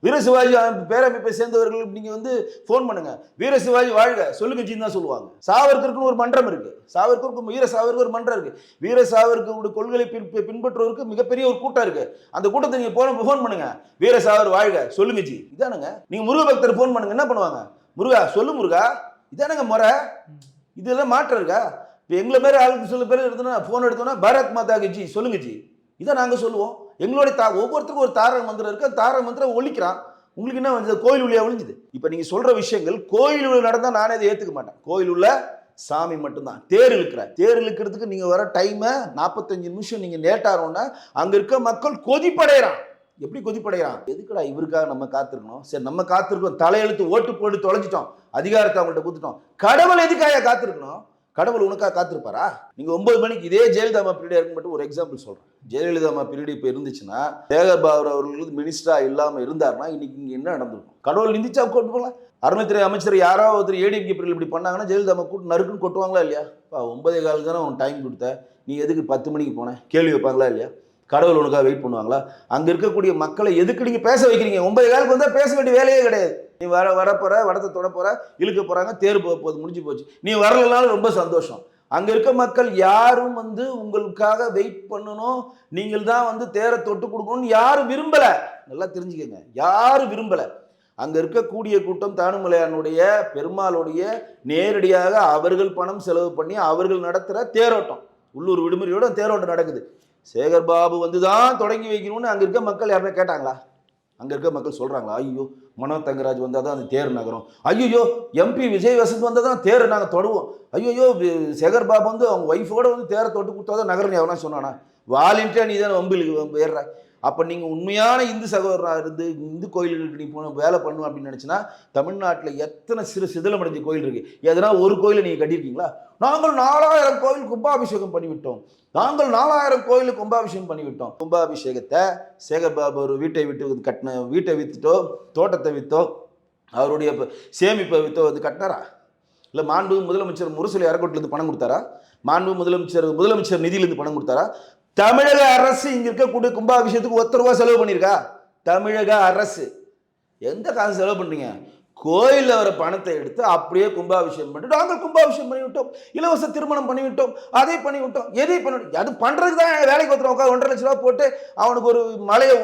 வீர சிவாஜி பேரமைப்பை சேர்ந்தவர்கள் நீங்கள் வந்து ஃபோன் பண்ணுங்க, வீர சிவாஜி வாழ்க சொல்லுங்க ஜி தான் சொல்லுவாங்க. சாவர்கருக்குன்னு ஒரு மன்றம் இருக்கு, சாவர்கருக்கும் வீர சாவர்கர் ஒரு மன்றம் இருக்கு. வீர சாவர்கருடைய கொள்கையை பின்பற்றுவதற்கு மிகப்பெரிய ஒரு கூட்டம் இருக்கு. அந்த கூட்டத்தை நீங்கள் ஃபோன் பண்ணுங்க, வீர சாவர் வாழ்க சொல்லுங்க ஜி, இதானுங்க. நீங்கள் முருக பக்தர் ஃபோன் பண்ணுங்க, என்ன பண்ணுவாங்க? முருகா சொல்லு முருகா, இதானுங்க முறை. இதெல்லாம் மாற்றம் இருக்கா? இப்போ எங்களை மாரி ஆளுக்கு சில பேர் எடுத்தோன்னா ஃபோன் எடுத்தோன்னா பாரத் மாதாக்கு ஜி சொல்லுங்க ஜி, இதை நாங்கள் சொல்லுவோம். எங்களுடைய ஒவ்வொருத்தருக்கும் ஒரு தாரக மந்திரம் இருக்கு. தாரக மந்திரம் ஒழிக்கிறான். உங்களுக்கு என்ன வந்து கோயில் உள்ளே ஒழிஞ்சுது? இப்போ நீங்கள் சொல்கிற விஷயங்கள் கோயில் உள்ள நடந்தால் நானே இதை ஏற்றுக்க மாட்டேன். கோயில் உள்ள சாமி மட்டும்தான். தேர் இழுக்கிறதுக்கு நீங்கள் வர டைமை 45 நிமிஷம் நீங்கள் லேட்டாரோன்னா அங்கே இருக்க மக்கள் கொதிப்படைகிறான். எப்படி கொதிப்படைகிறான்? எதுக்குடா இவருக்காக நம்ம காத்திருக்கணும்? சரி, நம்ம காத்திருக்கோம், தலையெழுத்து ஓட்டு போட்டு தொலைஞ்சிட்டோம், அதிகாரத்தை அவங்கள்ட்ட கொடுத்துட்டோம். கடவுள் எதுக்காக காத்திருக்கணும்? கடவுள் உனக்காக காத்திருப்பாரா? நீங்கள் 9 மணிக்கு இதே ஜெயலலிதா பீரியட் இருக்கு மட்டும் ஒரு எக்ஸாம்பிள் சொல்கிறேன். ஜெயலலிதா பீரியட் இப்போ இருந்துச்சுன்னா, சேகர் பாபு அவர்களுக்கு மினிஸ்டரா இல்லாமல் இருந்தாருன்னா இன்னைக்கு இங்கே என்ன நடந்திருக்கும்? கடவுள் நிந்திச்சா கொண்டு போகலாம். அறநிலையத்துறை அமைச்சர் யாராவது ஒருத்தர் ஏடிஎம்கே பீரியட் இப்படி பண்ணாங்கன்னா ஜெயலலிதா கூட்டு நறுக்குன்னு கொட்டுவாங்களா இல்லையா? 9:15 தானே உனக்கு டைம் கொடுத்த, நீ எதுக்கு 10 மணிக்கு போனேன் கேள்வி வைப்பாங்களா இல்லையா? கடவுள் உனக்காக வெயிட் பண்ணுவாங்களா? அங்கே இருக்கக்கூடிய மக்களை எதுக்கு நீங்கள் பேச வைக்கிறீங்க? 9:15 வந்தால் பேச வேண்டிய வேலையே கிடையாது. நீ வரப்போற, வடத்தை தொட போற, இழுக்க போறாங்க, தேர் போது முடிஞ்சு போச்சு. நீ வரலனாலும் ரொம்ப சந்தோஷம். அங்க இருக்க மக்கள் யாரும் வந்து உங்களுக்காக வெயிட் பண்ணணும், நீங்கள் தான் வந்து தேரை தொட்டு கொடுக்கணும்னு யாரும் விரும்பல. நல்லா தெரிஞ்சுக்கங்க, யாரும் விரும்பல. அங்க இருக்கக்கூடிய கூட்டம் தானுமலையானுடைய பெருமாளுடைய நேரடியாக அவர்கள் பணம் செலவு பண்ணி அவர்கள் நடத்துகிற தேரோட்டம், உள்ளூர் விடுமுறையோட தேரோட்டம் நடக்குது. சேகர் பாபு வந்து தான் தொடங்கி வைக்கணும்னு அங்கே இருக்க மக்கள் யாருமே கேட்டாங்களா? அங்கே இருக்க மக்கள் சொல்கிறாங்களா? ஐயோ மனோ தங்கராஜ் வந்தால் தான் அந்த தேர் நகரும், ஐயோ எம்பி விஜய் வசந்த் வந்தால் தான் தேரை நாங்கள் தொடுவோம், ஐயோ சேகர் பாபு வந்து அவங்க ஒய்ஃபோட வந்து தேரை தொட்டு கொடுத்தா தான் நகரம் எவனா சொன்னானா? வாலண்டியா நீ தான் வம்பிலுக்கு ஏறுற. அப்போ நீங்கள் உண்மையான இந்து சகோதரராக இருந்து இந்து கோயில்களுக்கு நீ போன வேலை பண்ணும் அப்படின்னு நினச்சின்னா, தமிழ்நாட்டில் எத்தனை சிதிலமடைஞ்ச கோயில் இருக்குது? எதனா ஒரு கோயிலை நீங்கள் கட்டியிருக்கீங்களா? நாங்கள் 4000 கோவில் கும்பாபிஷேகம் பண்ணிவிட்டோம், நாங்கள் 4000 கோயிலுக்கு கும்பாபிஷேகம் பண்ணிவிட்டோம். கும்பாபிஷேகத்தை சேகர் பாபு ஒரு வீட்டை விற்றுட்டோ, தோட்டத்தை விற்றோ, அவருடைய சேமிப்பை விற்றோ வந்து கட்டினாரா? இல்லை மாண்பு முதலமைச்சர் முரசொலி அறக்கோட்டிலேருந்து பணம் கொடுத்தாரா? மாண்பு முதலமைச்சர் நிதியிலேருந்து பணம் கொடுத்தாரா? தமிழக அரசு இங்க இருக்கக்கூடிய கும்பாபிஷேகத்துக்கு 1 ரூபா செலவு பண்ணியிருக்கா? தமிழக அரசு எந்த காசு செலவு பண்றீங்க? கோயிலில் வர பணத்தை எடுத்து அப்படியே கும்பாபிஷேகம் பண்ணிட்டு, நாங்கள் கும்பாபிஷேகம் பண்ணிவிட்டோம், இலவச திருமணம் பண்ணிவிட்டோம், அதை பண்ணிவிட்டோம், எதை பண்ணிவிட்டோம். அது பண்றதுக்கு தான் வேலைக்கு ஒருத்தர் உட்காந்து 1.5 லட்ச ரூபா போட்டு அவனுக்கு ஒரு மலையை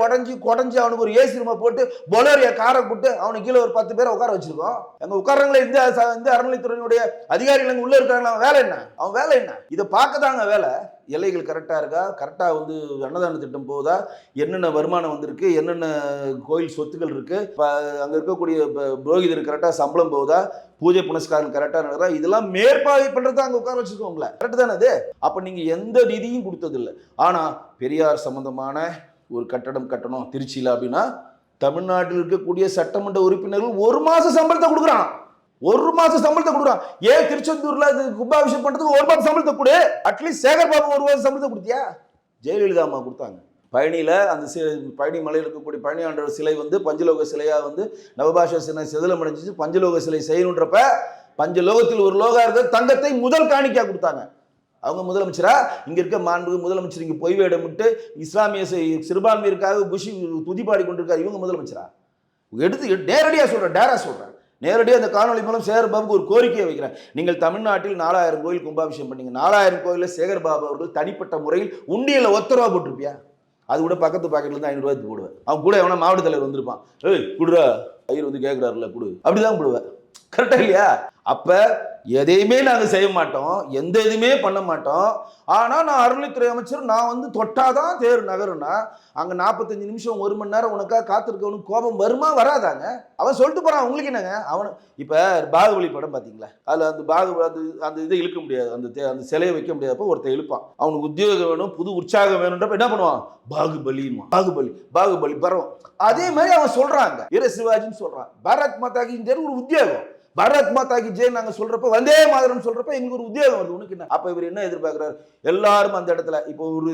குடஞ்சி அவனுக்கு ஒரு ஏசி ரூமா போட்டு பொலேரியா காரை போட்டு அவனுக்கு கீழே ஒரு 10 பேரை உட்கார வச்சிருக்கோம். அங்கே உட்காரங்களே இந்த அறநிலைத்துறையினுடைய அதிகாரிகள் அங்கே உள்ள இருக்காங்களா? அவன் வேலை என்ன? இதை பார்க்க தாங்க வேலை. எல்லைகள் கரெக்டாக இருக்கா, கரெக்டாக வந்து அன்னதான திட்டம் போகுதா, என்னென்ன வருமானம் வந்திருக்கு, என்னென்ன கோயில் சொத்துக்கள் இருக்குது, இப்போ அங்கே இருக்கக்கூடிய புரோகிதர் கரெக்டாக சம்பளம் போகுதா, பூஜை புனஸ்காரம் கரெக்டாக நடக்குதா, இதெல்லாம் மேற்பார்வை பண்ணுறது அங்கே உட்கார வச்சுக்கோங்களேன். கரெக்டு தானே அது? அப்போ நீங்கள் எந்த நிதியும் கொடுத்ததில்லை. ஆனால் பெரியார் சம்பந்தமான ஒரு கட்டடம் கட்டணும் திருச்சியில் அப்படின்னா தமிழ்நாட்டில் இருக்கக்கூடிய சட்டமன்ற உறுப்பினர்கள் 1 மாச சம்பளத்தை கொடுக்குறான். 1 மாச சம்பளத்தை கொடுக்குறான். ஏன் திருச்செந்தூர்ல கும்பாபிஷேகம் பண்றதுக்கு 1 மாச சம்பளத்தை கொடு. அட்லீஸ்ட் சேகர் பாபு 1 மாச சம்பளத்தை கொடுத்தியா? ஜெயலலிதா அம்மா கொடுத்தாங்க. பழனியில அந்த பழனி மலையில் இருக்கக்கூடிய பழனி ஆண்டவர் சிலை வந்து பஞ்சலோக சிலையா வந்து நவபாஷ சிலை சிதலம் அடைஞ்சிச்சு. பஞ்சலோக சிலை செய்யணுன்றப்ப பஞ்சலோகத்தில் ஒரு லோகா இருக்க தங்கத்தை முதல் காணிக்கா கொடுத்தாங்க. அவங்க முதலமைச்சரா? இங்க இருக்க மாண்புமிகு முதலமைச்சர் இங்க பொய் வேடமிட்டு இஸ்லாமிய சிறுபான்மையருக்காக புஷி துதிப்பாடி கொண்டிருக்காரு. இவங்க முதலமைச்சரா? எடுத்து நேரடியாக சொல்றேன், டேரா சொல்றேன். நேரடியாக அந்த காணொலி மூலம் சேகர் பாபுக்கு ஒரு கோரிக்கையை வைக்கிறேன். நீங்கள் தமிழ்நாட்டில் 4000 கோயில் கும்பாபிஷேகம் பண்ணீங்க. 4000 கோயிலில் சேகர் பாபு அவர்கள் தனிப்பட்ட முறையில் உண்டியல்ல 1 ரூபா போட்டிருப்பியா? அது கூட பக்கத்து பாக்கெட்ல இருந்து 500 ரூபாய்க்கு போடுவேன். அவன் கூட எவனா மாவட்ட தலைவர் வந்திருப்பான், ஏய் குடுறா ஐயர் வந்து கேட்கிறாருல குடு, அப்படிதான் போடுவேன். கரெக்டா இல்லையா? அப்ப எதையுமே நாங்கள் செய்ய மாட்டோம், எந்த இதுவுமே பண்ண மாட்டோம். ஆனால் நான் அறநிலைத்துறை அமைச்சர், நான் வந்து தொட்டாதான் தேர் நகருன்னா அங்கே 45 நிமிஷம் 1 மணி நேரம் உனக்காக காத்திருக்கவனுக்கு கோபம் வருமா வராதாங்க? அவன் சொல்லிட்டு போறான். உங்களுக்கு என்னங்க? அவன் இப்போ பாகுபலி படம் பார்த்தீங்களா? அதில் அந்த இதை இழுக்க முடியாது, அந்த சிலையை வைக்க முடியாதப்போ ஒருத்தர் இழுப்பான். அவனுக்கு உத்தியோகம் வேணும், புது உற்சாகம் வேணுன்றப்ப என்ன பண்ணுவான்? பாகுபலின்னு பாகுபலி பரவும். அதே மாதிரி அவன் சொல்றாங்க, வீர சிவாஜின்னு சொல்றான். பாரத் மாதாக்கு ஒரு உத்தியோகம், பாரத் மாதா கி ஜெய் நாங்க சொல்றப்ப, வந்தே மாதரம் சொல்றப்ப எங்களுக்கு ஒரு உத்தியோகம் வருது. உனக்கு என்ன? அப்ப இவர் என்ன எதிர்பார்க்கிறார்? எல்லாரும் அந்த இடத்துல இப்போ ஒரு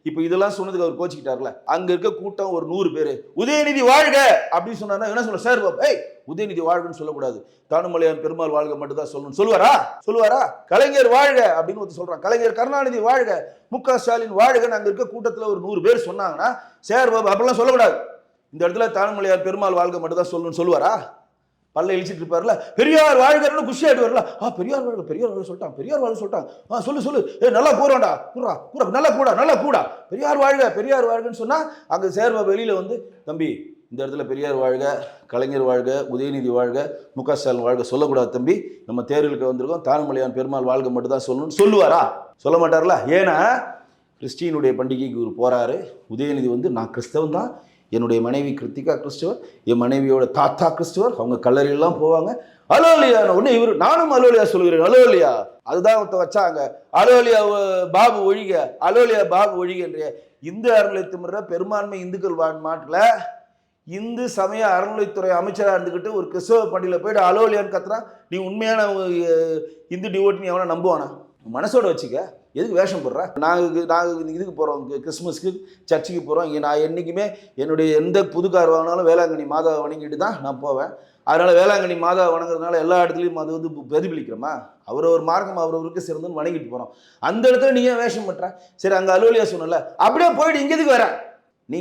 இப்போ இதெல்லாம் சொன்னதுக்கு அவர் கோச்சிக்கிட்டார்ல, அங்க இருக்க கூட்டம் ஒரு 100 பேர் உதயநிதி வாழ்க அப்படின்னு சொன்னாருன்னா என்ன சொல்ல? சார் பாபு, ஏய் உதயநிதி வாழ்கன்னு சொல்லக்கூடாது, தானுமலையான் பெருமாள் வாழ்க மட்டும் தான் சொல்லணும். சொல்லுவாரா? கலைஞர் வாழ்க அப்படின்னு ஒருத்தர் சொல்றான். கலைஞர் கருணாநிதி வாழ்க, மு.க. ஸ்டாலின் வாழ்கன்னு அங்க இருக்க கூட்டத்துல ஒரு 100 பேர் சொன்னாங்கன்னா சார் பாபு அப்படிலாம் சொல்லக்கூடாது, இந்த இடத்துல தானுமலையான் பெருமாள் வாழ்க மட்டும் தான் சொல்லணும்னு சொல்லுவாரா? பல்ல இழிச்சிட்டு இருப்பார்ல. பெரியார் வாழ்கிறன்னு குஷி ஆயிடுவார்ல. பெரியார் வாழ்க சொல்லிட்டான். சொல்லு நல்லா கூறாண்டா, கூறா நல்லா கூடா பெரியார் வாழ்கன்னு சொன்னா அங்க சேர்வ வெளியில வந்து, தம்பி இந்த இடத்துல பெரியார் வாழ்க, கலைஞர் வாழ்க, உதயநிதி வாழ்க, மு.க. ஸ்டாலின் வாழ்க சொல்லக்கூடாது தம்பி, நம்ம தேர்தலுக்கு வந்திருக்கோம், தானுமலையான் பெருமாள் வாழ்க மட்டும் தான் சொல்லணும்னு சொல்லுவாரா? சொல்ல மாட்டார்ல. ஏன்னா கிறிஸ்டியனுடைய பண்டிகைக்கு இவர் போறாரு. உதயநிதி வந்து நான் கிறிஸ்தவன் தான், என்னுடைய மனைவி கிருத்திகா கிறிஸ்துவர், என் மனைவியோட தாத்தா கிறிஸ்துவர், அவங்க கல்லறையெல்லாம் போவாங்க. அலோலியா ஒன்று இவர், நானும் அலோலியா சொல்கிறேன். அலோலியா அதுதான் வச்சாங்க. அலோலியா பாபு ஒழிக, அலோலியா பாபு ஒழிகன்ற இந்து அறநிலையத்துறை பெரும்பான்மை இந்துக்கள் நாட்டில் இந்து சமய அறநிலைத்துறை அமைச்சராக இருந்துக்கிட்டு ஒரு கிறிஸ்தவ பண்டிகையில் போயிட்டு அலோலியான்னு கத்துறான். நீ உண்மையான இந்து டிவோட்டின்னு எவனா நம்புவானா? மனசோட வச்சுக்க. எதுக்கு வேஷம் போடுற? நாங்கள் இதுக்கு போகிறோம், கிறிஸ்மஸ்க்கு சர்ச்சுக்கு போகிறோம். இங்கே நான் என்றைக்குமே என்னுடைய எந்த புது கார் வாங்கினாலும் வேளாங்கண்ணி மாதாவை வணங்கிட்டு தான் நான் போவேன். அதனால் வேளாங்கண்ணி மாதாவை வணங்குறதுனால எல்லா இடத்துலையும் அது வந்து பிரதிபலிக்கிறோமா? ஒரு மார்க்கம் அவரவருக்கு சிறந்துன்னு வணங்கிட்டு போகிறோம். அந்த இடத்துல நீ ஏன் வேஷம் பண்ணுற? சரி, அங்கே அலுவலியா சொன்னல, அப்படியே போயிட்டு இங்கே எதுக்கு வர? நீ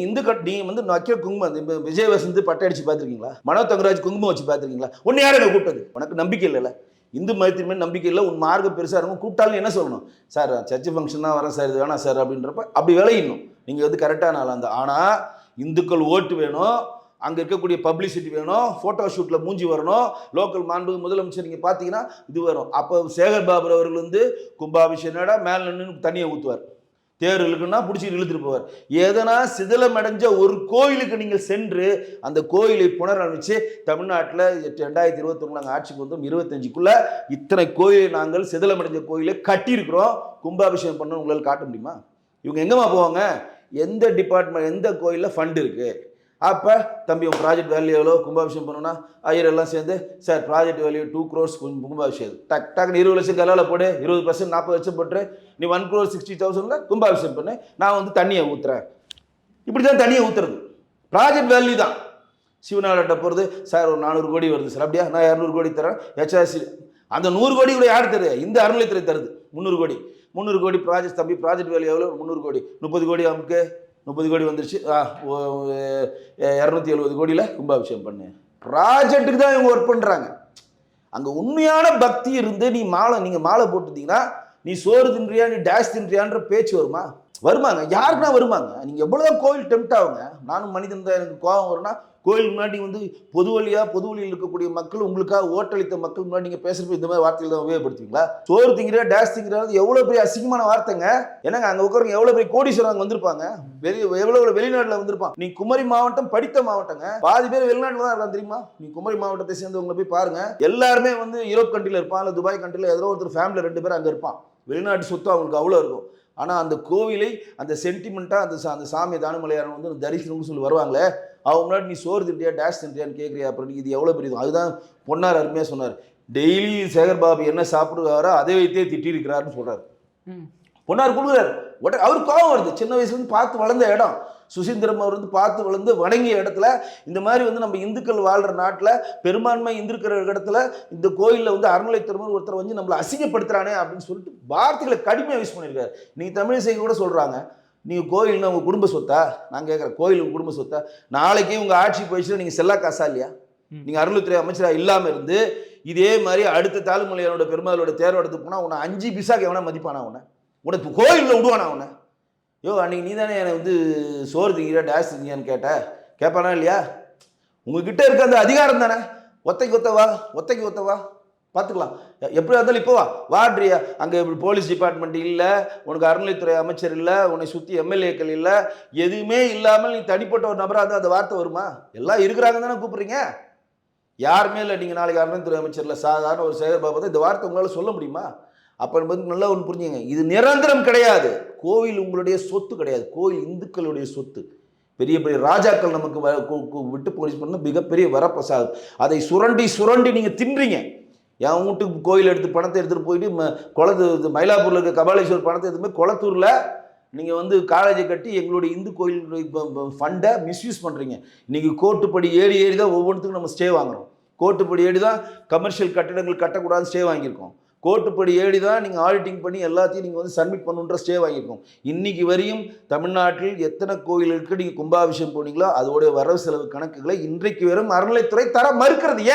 நீ வந்து வைக்கிற குங்குமம், விஜய் வசந்த் பட்டை அடிச்சு பார்த்துருக்கீங்களா? மனோ தங்கராஜ் குங்குமம் வச்சு பார்த்துருக்கீங்களா? ஒன்று யாரும் என்ன கூப்பிட்டது? உனக்கு நம்பிக்கை இல்லைல்ல, இந்து மதத்தின் மேல் நம்பிக்கை இல்லை, உன் மார்க்கம் பெருசாக இருக்கும். கூப்பிட்டாலும் என்ன சொல்லணும்? சார் சர்ச்சு ஃபங்க்ஷன் தான் வரேன் சார், இது வேணாம் சார் அப்படின்றப்ப அப்படி விளையிடணும். நீங்கள் வந்து கரெக்டான ஆள் அந்த. ஆனால் இந்துக்கள் ஓட்டு வேணும், அங்கே இருக்கக்கூடிய பப்ளிசிட்டி வேணும், ஃபோட்டோ ஷூட்டில் மூஞ்சி வரணும், லோக்கல் மாண்பு முதலமைச்சர் நீங்கள் பார்த்தீங்கன்னா இது வரும். அப்போ சேகர் பாபு அவர்கள் வந்து கும்பாபிஷேகம்டா மேலே நின்று தண்ணியை ஊற்றுவார், தேர் இழுக்குன்னா பிடிச்சிட்டு இழுத்துட்டு போவார். எதனா சிதிலமடைஞ்ச ஒரு கோயிலுக்கு நீங்கள் சென்று அந்த கோயிலை புனரமைச்சு, தமிழ்நாட்டில் 2021 நாங்கள் ஆட்சிக்கு வந்தோம், 25க்குள்ள இத்தனை கோயிலை நாங்கள் சிதிலமடைஞ்ச கோயிலை கட்டியிருக்கிறோம், கும்பாபிஷேகம் பண்ண உங்களால் காட்ட முடியுமா? இவங்க எங்கேம்மா போவாங்க? எந்த டிபார்ட்மெண்ட், எந்த கோயிலில் ஃபண்டு இருக்குது? அப்போ தம்பி உங்கள் ப்ராஜெக்ட் வேல்யூ எவ்வளோ? கும்பாபிஷேகம் பண்ணணும்னா ஐயர் எல்லாம் சேர்ந்து, சார் ப்ராஜெக்ட் வேல்யூ 2 crores கும்பாபிஷேகம், டக்குன்னு 20 லட்சம் கலாவில் போடு, 20% 40 லட்சம் போட்டு நீ 1,60,00,000 கும்பாபிஷேகம் பண்ணு, நான் வந்து தண்ணியை ஊற்றுறேன். இப்படி தான் தண்ணியை ஊற்றுறது. ப்ராஜெக்ட் வேல்யூ தான். சிவநாள்கிட்ட போகிறது, சார் ஒரு 400 கோடி வருது சார், அப்படியா நான் 200 கோடி தரேன் ஹெச்ஆர்சி. அந்த 100 கோடி கூட யார் தருது? இந்த அறநிலையத்துறை தருது. 300 கோடி ப்ராஜெக்ட். தம்பி ப்ராஜெக்ட் வேல்யூ எவ்வளோ? 300 கோடி. 30 கோடி நமக்கு 30 கோடி வந்துருச்சு, 270 கோடியில் கும்பாபிஷேகம் பண்ணு. ப்ராஜெக்ட்டுக்கு தான் இவங்க ஒர்க் பண்ணுறாங்க. அங்கே உண்மையான பக்தி இருந்து நீங்கள் மாலை போட்டுட்டீங்கன்னா நீ சோறு தின்றியா, நீ டேஷ் தின்றியான்ற பேச்சு வருமாங்க? யாருக்குன்னா வருமாங்க? நீங்கள் எவ்வளோதான் கோயில் டெம்ட் ஆகுங்க. நானும் மனிதன் தான், எனக்கு கோபம் வரும்னா கோயில் முன்னாடி வந்து பொது வழியில் இருக்கக்கூடிய மக்கள் உங்களுக்காக ஓட்டளித்த மக்கள் முன்னாடி நீங்கள் பேசுகிறப்ப இந்த மாதிரி வார்த்தைகள் தான் உபயோகப்படுத்துவீங்களா? சோறு திங்கிற டேஷ் திங்கிறது எவ்வளோ பெரிய அசிங்கமான வார்த்தைங்க. என்னங்க அங்கே உட்காருங்க எவ்வளோ பெரிய கோடீஸ்வரர் அங்கே வந்திருப்பாங்க, எவ்வளோ வெளிநாட்டில் வந்திருப்பாங்க. நீ குமரி மாவட்டம் படித்த மாவட்டங்க, பாதி பேர் வெளிநாட்டில் தான் இருக்காங்க தெரியுமா? நீ குமரி மாவட்டத்தை சேர்ந்தவங்களை போய் பாருங்க, எல்லாருமே வந்து யூரோப் கண்ட்ரியில் இருப்பான், இல்லை துபாய் கண்ட்ரியில் ஏதோ ஒருத்தர் ஃபேமிலி 2 பேர் அங்கே இருப்பான். வெளிநாட்டு சொத்து அவங்களுக்கு அவ்வளோ இருக்கும். ஆனால் அந்த கோவிலை அந்த சென்டிமெண்ட்டாக அந்த சாமி தானுமலையாரன் வந்து தரிசனம்னு சொல்லி வருவாங்களே, அவங்க முன்னாடி நீ சோறு தின்றியா டேஷ் தின்றியான்னு கேட்குறியா? அப்புறம் இது எவ்வளோ பெரிய அதுதான் பொன்னார் அருமையாக சொன்னார். டெய்லி சேகர் பாபு என்ன சாப்பிடுவாரோ அதை வைத்தே திட்டிருக்கிறாருன்னு சொல்கிறார். பொன்னார் கொடுக்குறாரு. அவருக்கு கோபம் வருது. சின்ன வயசுலேருந்து பார்த்து வளர்ந்த இடம், சுசீந்திரம் அவர் வந்து பார்த்து வளர்ந்து வணங்கிய இடத்துல இந்த மாதிரி வந்து நம்ம இந்துக்கள் வாழ்கிற நாட்டில் பெரும்பான்மை இந்து இருக்கிற இடத்துல இந்த கோயிலில் வந்து அறநிலைத்துறை ஒருத்தர் வந்து நம்மளை அசிங்கப்படுத்துறானே அப்படின்னு சொல்லிட்டு வார்த்தைகளை கடுமையாக யூஸ் பண்ணியிருக்காரு. நீங்கள் தமிழிசை கூட சொல்கிறாங்க, நீங்கள் கோயில்னா உங்கள் குடும்ப சொத்தா? நான் கேட்குறேன், கோயில் உங்கள் குடும்ப சொத்தா? நாளைக்கு உங்கள் ஆட்சி போயிடுச்சுன்னா நீங்கள் செல்லா காசா இல்லையா? நீங்கள் அறநிலைத்துறை அமைச்சராக இல்லாமல் இருந்து இதே மாதிரி அடுத்த தாலுமலையானோட பெருமாளோட தேர்வெடுத்து போனால் உன்னை 5 பைசாக்கு எவனா மதிப்பானா? உனக்கு கோயிலில் விடுவானா உன்னை? யோ அன்றைக்கி நீ தானே என்னை வந்து சோறு திங்கிற டேஷ் திங்கியான்னு கேட்பானா இல்லையா? உங்ககிட்ட இருக்க அந்த அதிகாரம் தானே. ஒத்தைக்கு ஒத்தவா பார்த்துக்கலாம். எப்படி இருந்தாலும் இப்போ வாட்ரியா அங்கே போலீஸ் டிபார்ட்மெண்ட் இல்லை, உனக்கு அறநிலைத்துறை அமைச்சர் இல்லை, உன்னை சுற்றி எம்எல்ஏக்கள் இல்லை, எதுவுமே இல்லாமல் நீ தனிப்பட்ட ஒரு நபராக இருந்தால் அந்த வார்த்தை வருமா? எல்லாம் இருக்கிறாங்க தானே கூப்பிட்றீங்க. யாருமே இல்லை. நீங்கள் நாளைக்கு அறநிலைத்துறை அமைச்சரில் சாதாரண ஒரு சேகர் பாபு தான் இந்த வார்த்தை உங்களால் சொல்ல முடியுமா? அப்போ வந்து நல்லா ஒன்று புரிஞ்சுங்க, இது நிரந்தரம் கிடையாது. கோவில் உங்களுடைய சொத்து கிடையாது, கோவில் இந்துக்களுடைய சொத்து. பெரிய பெரிய ராஜாக்கள் நமக்கு விட்டு போலீஸ் பண்ண மிகப்பெரிய வரப்பிரசாதம். அதை சுரண்டி நீங்கள் தின்றீங்க. என் வீட்டுக்கு கோயில் எடுத்து பணத்தை எடுத்துகிட்டு போயிட்டு மயிலாப்பூரில் இருக்க கபாலீஸ்வரர் பணத்தை எடுத்து போய் குளத்தூரில் நீங்கள் வந்து காலேஜை கட்டி எங்களுடைய இந்து கோயில் ஃபண்டை மிஸ்யூஸ் பண்ணுறீங்க. இன்றைக்கி கோர்ட்டுப்படி ஏறி தான் ஒவ்வொன்றுத்துக்கும் நம்ம ஸ்டே வாங்குகிறோம். கோர்ட்டுப்படி ஏறி தான் கமர்ஷியல் கட்டடங்கள் கட்டக்கூடாதுன்னு ஸ்டே வாங்கியிருக்கோம். கோர்ட்டுப்படி ஏறி தான் நீங்கள் ஆடிட்டிங் பண்ணி எல்லாத்தையும் நீங்கள் வந்து சப்மிட் பண்ணுன்ற ஸ்டே வாங்கியிருக்கோம். இன்றைக்கி வரையும் தமிழ்நாட்டில் எத்தனை கோயிலுக்கு நீங்கள் கும்பாபிஷேகம் போனீங்களோ அதோடைய வரவு செலவு கணக்குகளை இன்றைக்கு வெறும் அறநிலைத்துறை தர மறுக்கிறது.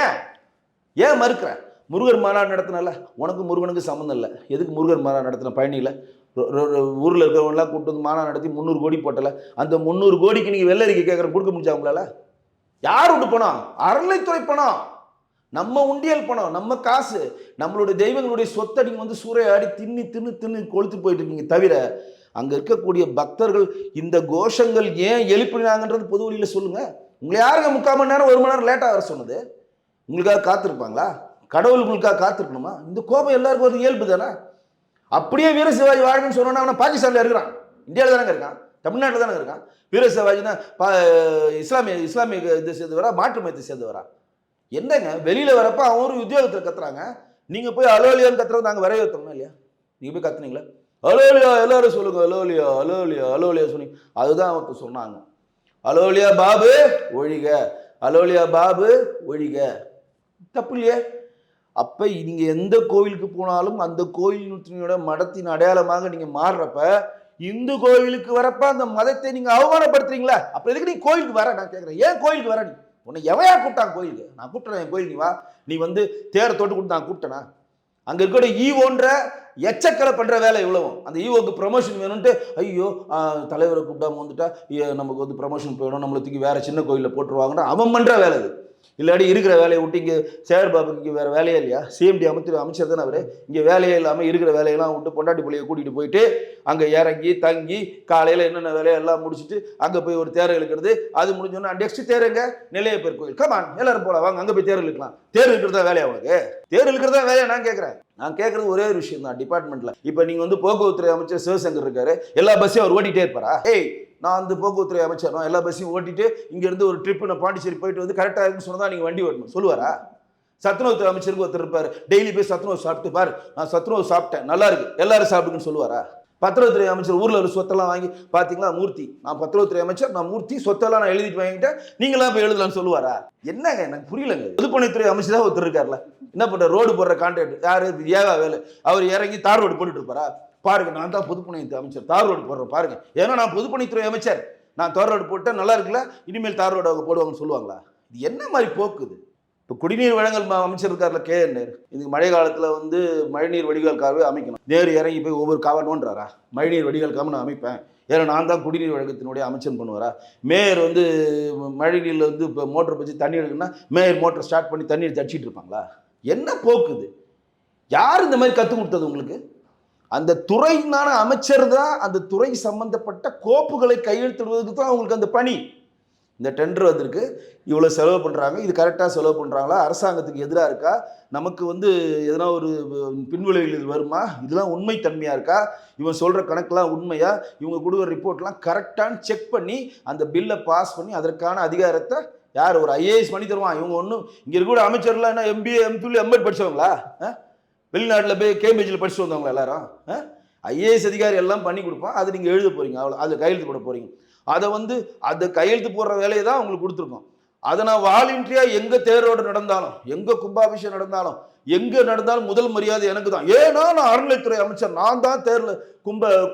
ஏன் மறுக்கிறேன்? முருகர் மாநாடு நடத்தினால உனக்கு முருகனுக்கு சம்மந்தம் இல்லை. எதுக்கு முருகர் மாநாடு நடத்தின பயணியில் ஊரில் இருக்கிறவங்களாம் கூப்பிட்டு வந்து மாநாடு நடத்தி 300 கோடி போட்டல. அந்த 300 கோடிக்கு நீங்கள் வெள்ளரிக்கை கேட்குற கொடுக்க முடிஞ்சா உங்களால்? யார் விட்டு பணம்? அறநிலைத்துறை பணம், நம்ம உண்டியல் பணம், நம்ம காசு, நம்மளுடைய தெய்வங்களுடைய சொத்தை நீங்கள் வந்து சூறையாடி தின்னு கொளுத்து போயிட்டு இருக்கீங்க. தவிர அங்கே இருக்கக்கூடிய பக்தர்கள் இந்த கோஷங்கள் ஏன் எழுப்பினாங்கன்றது பொது வழியில் சொல்லுங்கள். உங்களை யாருங்க 3/4 மணி நேரம் 1 மணி நேரம் லேட்டாக வர சொன்னது? உங்களுக்காக காத்திருப்பாங்களா? கடவுள் உங்களுக்காக காத்திருக்கணுமா? இந்த கோபம் எல்லாருக்கும் ஒரு இயல்பு தானே. அப்படியே வீர சிவாஜி வாழ்க்கைன்னு சொன்னோன்னா அவனை பாகிஸ்தானில் இருக்கிறான், இந்தியாவில் தானே இருக்கான், தமிழ்நாட்டில் தானே இருக்கான். வீர சிவாஜினா இஸ்லாமிய இதை சேர்ந்தவரா, மாற்று மதத்தை சேர்ந்தவரா? என்னங்க வெளியில் வரப்போ அவன் ஒரு உத்தியோகத்தில் கத்துறாங்க, நீங்கள் போய் அலோலியான்னு கத்துறது நாங்கள் வரவேற்றோம்னா இல்லையா? நீங்கள் போய் கத்துனீங்களா? அலோலியா எல்லாரும் சொல்லுங்க, அலோலியா சொன்னீங்க. அதுதான் அவர்கிட்ட சொன்னாங்க, அலோலியா பாபு ஒழிக, அலோலியா பாபு ஒழிக. தப்பு இல்லையே? அப்போ நீங்கள் எந்த கோவிலுக்கு போனாலும் அந்த கோயிலினோட மதத்தின் அடையாளமாக நீங்கள் மாறுறப்ப இந்து கோவிலுக்கு வரப்ப அந்த மதத்தை நீங்கள் அவமானப்படுத்துறீங்களா? அப்போ எதுக்கு நீ கோயிலுக்கு வர? நான் கேட்குறேன், ஏன் கோயிலுக்கு வர? நீ உன்னை எவையா கூப்பிட்டாங்க கோயிலுக்கு? நான் கூப்பிட்டேன் என் கோயில், நீ வா. நீ வந்து தேரை தோட்டு கொடுத்து நான் கூப்பிட்டேனா? அங்கே இருக்கிற ஈவோன்ற எச்சக்கலை பண்ணுற வேலை இவ்வளவும். அந்த ஈவோக்கு ப்ரமோஷன் வேணும்ன்ட்டு ஐயோ தலைவரை கூப்பிடாம வந்துட்டா நமக்கு வந்து ப்ரமோஷன் போயிடும், நம்மளை தூக்கி வேறு சின்ன கோயிலில் போட்டுருவாங்கன்னா அவன் பண்ணுற வேலை இது. இல்லாட்டி இருக்கிற வேலையை விட்டு இங்கே சேகர் பாபுக்கு வேறு வேலையே இல்லையா? சிஎம்டி அமைச்சர் தானே அவர். இங்கே வேலையே இல்லாமல் இருக்கிற வேலையெல்லாம் விட்டு பொண்டாட்டி பிள்ளையை கூட்டிகிட்டு போயிட்டு அங்கே இறங்கி தங்கி காலையில் என்னென்ன வேலையெல்லாம் முடிச்சுட்டு அங்கே போய் ஒரு தேர் இழுக்கிறது. அது முடிஞ்சோன்னா நெக்ஸ்ட் தேருங்க நெல்லையப்பர் கோயில், கமான் எல்லாரும் போகலாம் வாங்க அங்கே போய் தேர் இழுக்கலாம். தேர் இழுக்கிறதா வேலையா உனக்கு? தேர் இழுக்கிறதா வேலையா? நான் கேட்குறது ஒரே ஒரு விஷயம் தான். டிபார்ட்மெண்ட்டில் இப்போ நீங்கள் வந்து போக்குவரத்துறை அமைச்சர் சிவசங்கர் இருக்காரு, எல்லா பஸ்ஸையும் அவர் ஓட்டிகிட்டே இருப்பாரா? நான் வந்து போக்குவரத்துறை அமைச்சர், நான் எல்லா பஸ்ஸையும் ஓட்டிட்டு இங்கேருந்து ஒரு ட்ரிப்பு நான் பாண்டிச்சேரி போயிட்டு வந்து கரெக்டாக இருக்குன்னு சொன்னால் நீங்கள் வண்டி ஓட்டணும் சொல்லுவாரா? சத்துணவுத்துறை அமைச்சருக்கு ஒருத்தர் இருப்பார், டெய்லி போய் சத்துணவு சாப்பிட்டு பாரு, நான் சத்துணவு சாப்பிட்டேன் நல்லா இருக்கு எல்லாரும் சாப்பிடுங்கன்னு சொல்லுவாரா? பத்திரத்துறை அமைச்சர் ஊரில் ஒரு சொத்தெல்லாம் வாங்கி பார்த்தீங்களா மூர்த்தி, நான் பத்திரத்துறை அமைச்சர், நான் மூர்த்தி சொத்தெல்லாம் நான் எழுதிட்டு வாங்கிட்டேன் நீங்களாம் போய் எழுதலாம்னு சொல்லுவாரா? என்னங்க எனக்கு புரியலங்க. பொதுப்பணித்துறை அமைச்சர் தான் ஒருத்தர் இருக்கார்ல, என்ன பண்ணுற ரோடு போடுற கான்ட்ராக்ட் யாரு? ஏவா வேலை. அவர் இறங்கி தார் ரோடு போட்டுட்டு இருப்பாரா? பாருங்க, நான் தான் பொதுப்பணித்துறை அமைச்சர், தார் ரோடு போடுறேன் பாருங்க. ஏன்னா நான் பொதுப்பணித்துறை அமைச்சர், நான் தார் ரோடு போட்டேன் நல்லா இருக்குல்ல, இனிமேல் தார் ரோடு அவங்க போடுவாங்கன்னு சொல்லுவாங்களா? இது என்ன மாதிரி போக்குது? இப்போ குடிநீர் வழங்கல் அமைச்சர் இருக்கார்ல KN நேரு, இதுக்கு மழை காலத்தில் வந்து மழைநீர் வடிகால் கால்வாய் அமைக்கணும். நேரு இறங்கி போய் ஒவ்வொரு காவணுன்றாரா? மழைநீர் வடிகால் காம நான் அமைப்பேன், ஏன்னா நான் தான் குடிநீர் வழக்கத்தினுடைய அமைச்சர் பண்ணுவாரா? மேயர் வந்து மழைநீரில் வந்து இப்போ மோட்டர் வச்சு தண்ணி எடுக்கணும்னா மேயர் மோட்டர் ஸ்டார்ட் பண்ணி தண்ணீர் தடிச்சிட்டு இருப்பாங்களா? என்ன போக்குது? யார் இந்த மாதிரி கற்றுக் கொடுத்தது உங்களுக்கு? அந்த துறையினான அமைச்சர் தான் அந்த துறை சம்பந்தப்பட்ட கோப்புகளை கையெழுத்திடுவதற்கு தான் அவங்களுக்கு அந்த பணி. இந்த டெண்டர் வந்திருக்கு, இவ்வளோ செலவு பண்ணுறாங்க, இது கரெக்டாக செலவு பண்ணுறாங்களா, அரசாங்கத்துக்கு எதிராக இருக்கா, நமக்கு வந்து எதனா ஒரு பின்விளைவுகள் வருமா, இதெல்லாம் உண்மைத்தன்மையாக இருக்கா, இவன் சொல்கிற கணக்கெலாம் உண்மையா, இவங்க கொடுக்குற ரிப்போர்ட்லாம் கரெக்டானு செக் பண்ணி அந்த பில்லை பாஸ் பண்ணி அதற்கான அதிகாரத்தை யார் ஒரு ஐஏஎஸ் பண்ணி தருவான். இவங்க ஒன்றும் இங்கே இருக்கக்கூட அமைச்சர்லாம் என்ன MBA MPhil MBed படித்தவங்களா? வெளிநாட்டில் போய் கேம்பிரிட்ஜில் படிச்சுட்டு வந்தவங்களா எல்லாரும்? ஐஏஎஸ் அதிகாரி எல்லாம் பண்ணி கொடுப்பான், அது நீங்கள் எழுத போகிறீங்க, அவ்வளோ அதில் கையெழுத்து போட போகிறீங்க. அதை வந்து அந்த கையெழுத்து போடுற வேலையை தான் உங்களுக்கு கொடுத்துருக்கோம். அதை நான் வாலண்டியராக எங்கே தேரோடு நடந்தாலும், எங்கே கும்பாபிஷேகம் நடந்தாலும், எங்கே நடந்தாலும் முதல் மரியாதை எனக்கு தான். ஏன்னா நான் அறநிலைத்துறை அமைச்சர், நான் தான் தேரில்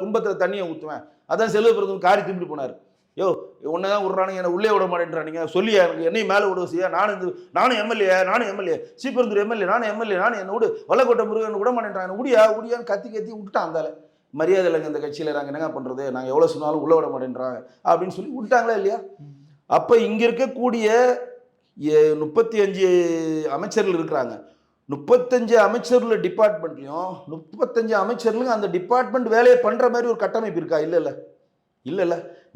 கும்பத்தில் தண்ணியை ஊற்றுவேன். அதான் செல்வ பிறந்தவங்க காரி திரும்பிட்டு போனார். யோ உன்னை தான் விட்றானுங்க, என்னை உள்ளே விட மாட்டேன்றானுங்க, சொல்லியா எனக்கு என்னையும் மேலே விட செய்யா, நானும் எம்எல்ஏ ஸ்ரீபெருந்தூர் எம்எல்ஏ, நானும் என்னை விடு, வல்லக்கோட்டை முருகன் விட மாட்டேன்றாங்க, உடியான்னு கத்தி விட்டுட்டான். அந்தால மரியாதை இல்லைங்க இந்த கட்சியில், நாங்கள் என்னங்க பண்ணுறது, நாங்கள் எவ்வளோ சொன்னாலும் உள்ளே விட மாட்டேன்றாங்க அப்படின்னு சொல்லி விட்டாங்களா இல்லையா? அப்போ இங்கே இருக்கக்கூடிய 35 அமைச்சர்கள் இருக்கிறாங்க. 35 அமைச்சர்கள் டிபார்ட்மெண்ட்லையும் 35 அமைச்சர்களும் அந்த டிபார்ட்மெண்ட் வேலையை பண்ணுற மாதிரி ஒரு கட்டமைப்பு இருக்கா? இல்லைல்ல.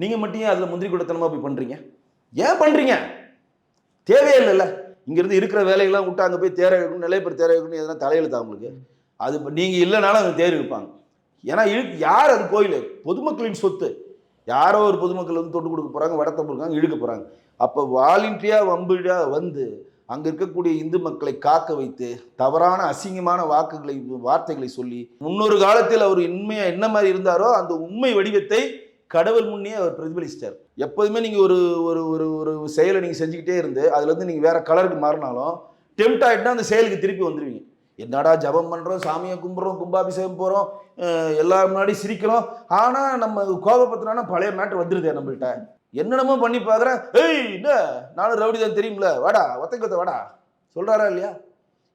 நீங்கள் மட்டும் ஏன் அதில் முந்திரி கூடத்தனமாக போய் பண்ணுறீங்க? ஏன் பண்ணுறீங்க? தேவையே இல்லைல்ல. இங்கேருந்து இருக்கிற வேலையெல்லாம் விட்டு அங்கே போய் தேர வைக்கணும், நிலை பேர் தேர வைக்கணும், எதனா தலையெழுத்தா உங்களுக்கு? அது நீங்கள் இல்லைனாலும் அது தேர் வைப்பாங்க. ஏன்னா யார் அது கோயில் பொதுமக்களின் சொத்து, யாரோ ஒரு பொதுமக்கள் வந்து தொட்டு கொடுக்க போகிறாங்க, வடத்தை கொடுக்காங்க, இழுக்க போகிறாங்க. அப்போ வாலண்டியாக வம்பிடாக வந்து அங்கே இருக்கக்கூடிய இந்து மக்களை காக்க வைத்து தவறான அசிங்கமான வார்த்தைகளை சொல்லி முன்னொரு காலத்தில் அவர் உண்மையாக என்ன மாதிரி இருந்தாரோ அந்த உண்மை வடிவத்தை கடவுள் முன்னே அவர் பிரதிபலிச்சிட்டார். எப்போதுமே நீங்கள் ஒரு ஒரு ஒரு ஒரு செயலை நீங்கள் செஞ்சுக்கிட்டே இருந்து அதுலேருந்து நீங்கள் வேறு கலருக்கு மாறினாலும் டெம்ட் ஆகிட்டுனா அந்த செயலுக்கு திருப்பி வந்துடுவீங்க. என்னடா ஜபம் பண்ணுறோம், சாமியை கும்பிட்றோம், கும்பாபிஷேகம் போகிறோம், எல்லாரும் முன்னாடி சிரிக்கிறோம், ஆனால் நம்ம கோபப்பத்தினா பழைய மேட்ரு வந்துடுதே நம்மள்கிட்ட. என்னென்னமோ பண்ணி பார்க்குறேன், என்ன நானும் ரவுடி தான் தெரியும்ல, வாடா ஒத்தைக்கு வாடா சொல்கிறாரா இல்லையா?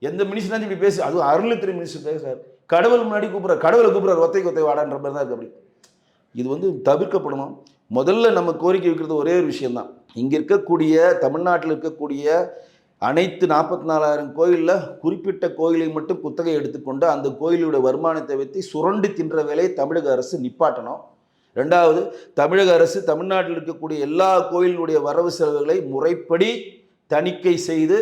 எந்த மினிஸ்டர் இப்படி பேசு, அதுவும் அருள்துறை மினிஸ்டர் பேசுறாரு, கடவுள் முன்னாடி கடவுளை கூப்பிட்றாரு ஒத்தைக்கு வாடான்ற மாதிரி தான் இருக்குது. அப்படி இது வந்து தவிர்க்கப்படணும். முதல்ல நம்ம கோரிக்கை வைக்கிறது ஒரே ஒரு விஷயம்தான். இங்கே இருக்கக்கூடிய தமிழ்நாட்டில் இருக்கக்கூடிய அனைத்து 44,000 கோயிலில் குறிப்பிட்ட கோயிலை மட்டும் குத்தகை எடுத்துக்கொண்டு அந்த கோயிலுடைய வருமானத்தை வைத்து சுரண்டி தின்ற வேலையை தமிழக அரசு நிப்பாட்டணும். ரெண்டாவது, தமிழக அரசு தமிழ்நாட்டில் இருக்கக்கூடிய எல்லா கோயிலுடைய வரவு செலவுகளை முறைப்படி தணிக்கை செய்து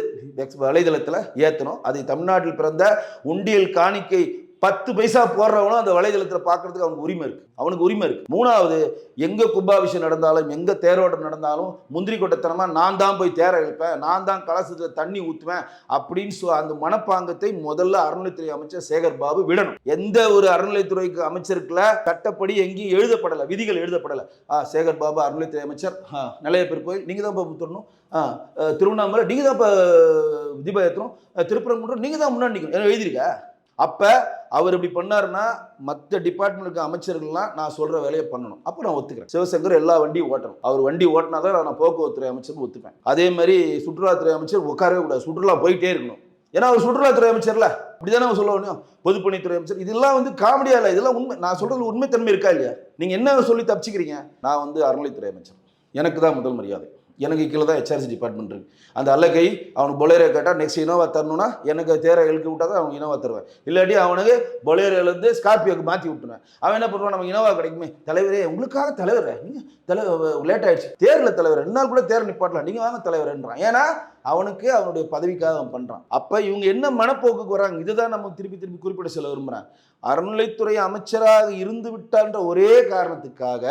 வலைதளத்தில் ஏற்றணும். அதை தமிழ்நாட்டில் பிறந்த உண்டியல் காணிக்கை 10 பைசா போடுறவனும் அந்த வலைதளத்தில் பார்க்கறதுக்கு அவனுக்கு உரிமை இருக்கு. மூணாவது, எங்க கும்பாபிஷேகம் நடந்தாலும் எங்க தேரோட்டம் நடந்தாலும் முந்திரி கொட்டத்தனமா நான் தான் போய் தேர இழுப்பேன், நான் தான் கலசத்தில் தண்ணி ஊற்றுவேன் அப்படின்னு அந்த மனப்பாங்கத்தை முதல்ல அறநிலைத்துறை அமைச்சர் சேகர் பாபு விடணும். எந்த ஒரு அறநிலைத்துறைக்கு அமைச்சருக்குல சட்டப்படி எங்கேயும் எழுதப்படலை, விதிகள் எழுதப்படலை. சேகர் பாபு அறநிலைத்துறை அமைச்சர், நிலையப்பர் கோயில் நீங்க தான் தரணும், திருவண்ணாமலை நீங்க தான் தீபம் ஏற்றணும், திருப்பரங்குன்றம் நீங்க தான் முன்னாடி நிற்கணும் எழுதியிருக்க. அப்போ அவர் இப்படி பண்ணாருன்னா மற்ற டிபார்ட்மெண்ட்டுக்கு அமைச்சர்கள்லாம் நான் சொல்கிற வேலையை பண்ணணும். அப்போ நான் ஒத்துக்கிறேன். சிவசங்கர் எல்லா வண்டியும் ஓட்டணும், அவர் வண்டி ஓட்டினா தான் நான் போக்குவரத்துறை அமைச்சர் ஒத்துப்பேன். அதே மாதிரி சுற்றுலாத்துறை அமைச்சர் உட்காரவே கூடாது, சுற்றுலா போயிட்டே இருக்கணும். ஏன்னா அவர் சுற்றுலாத்துறை அமைச்சர்ல அப்படிதானே அவர் சொல்ல முடியும். பொதுப்பணித்துறை அமைச்சர் இதெல்லாம் வந்து காமெடியா இல்லை, இதெல்லாம் உண்மை. நான் சொல்றது உண்மைத்தன்மை இருக்கா இல்லையா? நீங்கள் என்ன சொல்லி தப்பிச்சுக்கிறீங்க? நான் வந்து அறநிலைத்துறை அமைச்சர், எனக்கு தான் முதல் மரியாதை, எனக்கு கீழே தான் HRC டிபார்ட்மெண்ட் இருக்குது. அந்த அல்லக்கை அவனுக்கு பொலேரோ கேட்டால் நெக்ஸ்ட் இனோவா தரணும்னா எனக்கு தேரை எழுக்கி விட்டா தான் அவனுக்கு இனோவா தருவேன், இல்லாட்டி அவனுக்கு பொலேரோலேருந்து ஸ்கார்பியோக்கு மாற்றி விட்டுருவேன். அவன் என்ன பண்ணுவான், நமக்கு இனோவா கிடைக்குமே, தலைவரே உங்களுக்காக தலைவர், நீங்கள் லேட் ஆகிடுச்சு தேரில் தலைவர் 2 நாள் கூட தேர் நிப்பாட்டலாம், நீங்கள் வாங்க தலைவர்ன்றான். ஏன்னா அவனுக்கு அவனுடைய பதவிக்காக அவன் பண்ணுறான். அப்போ இவங்க என்ன மனப்போக்குக்கு வராங்க, இதுதான் நம்ம திருப்பி குறிப்பிட சொல்ல விரும்புகிறேன். அறநிலைத்துறை அமைச்சராக இருந்து விட்டான்ற ஒரே காரணத்துக்காக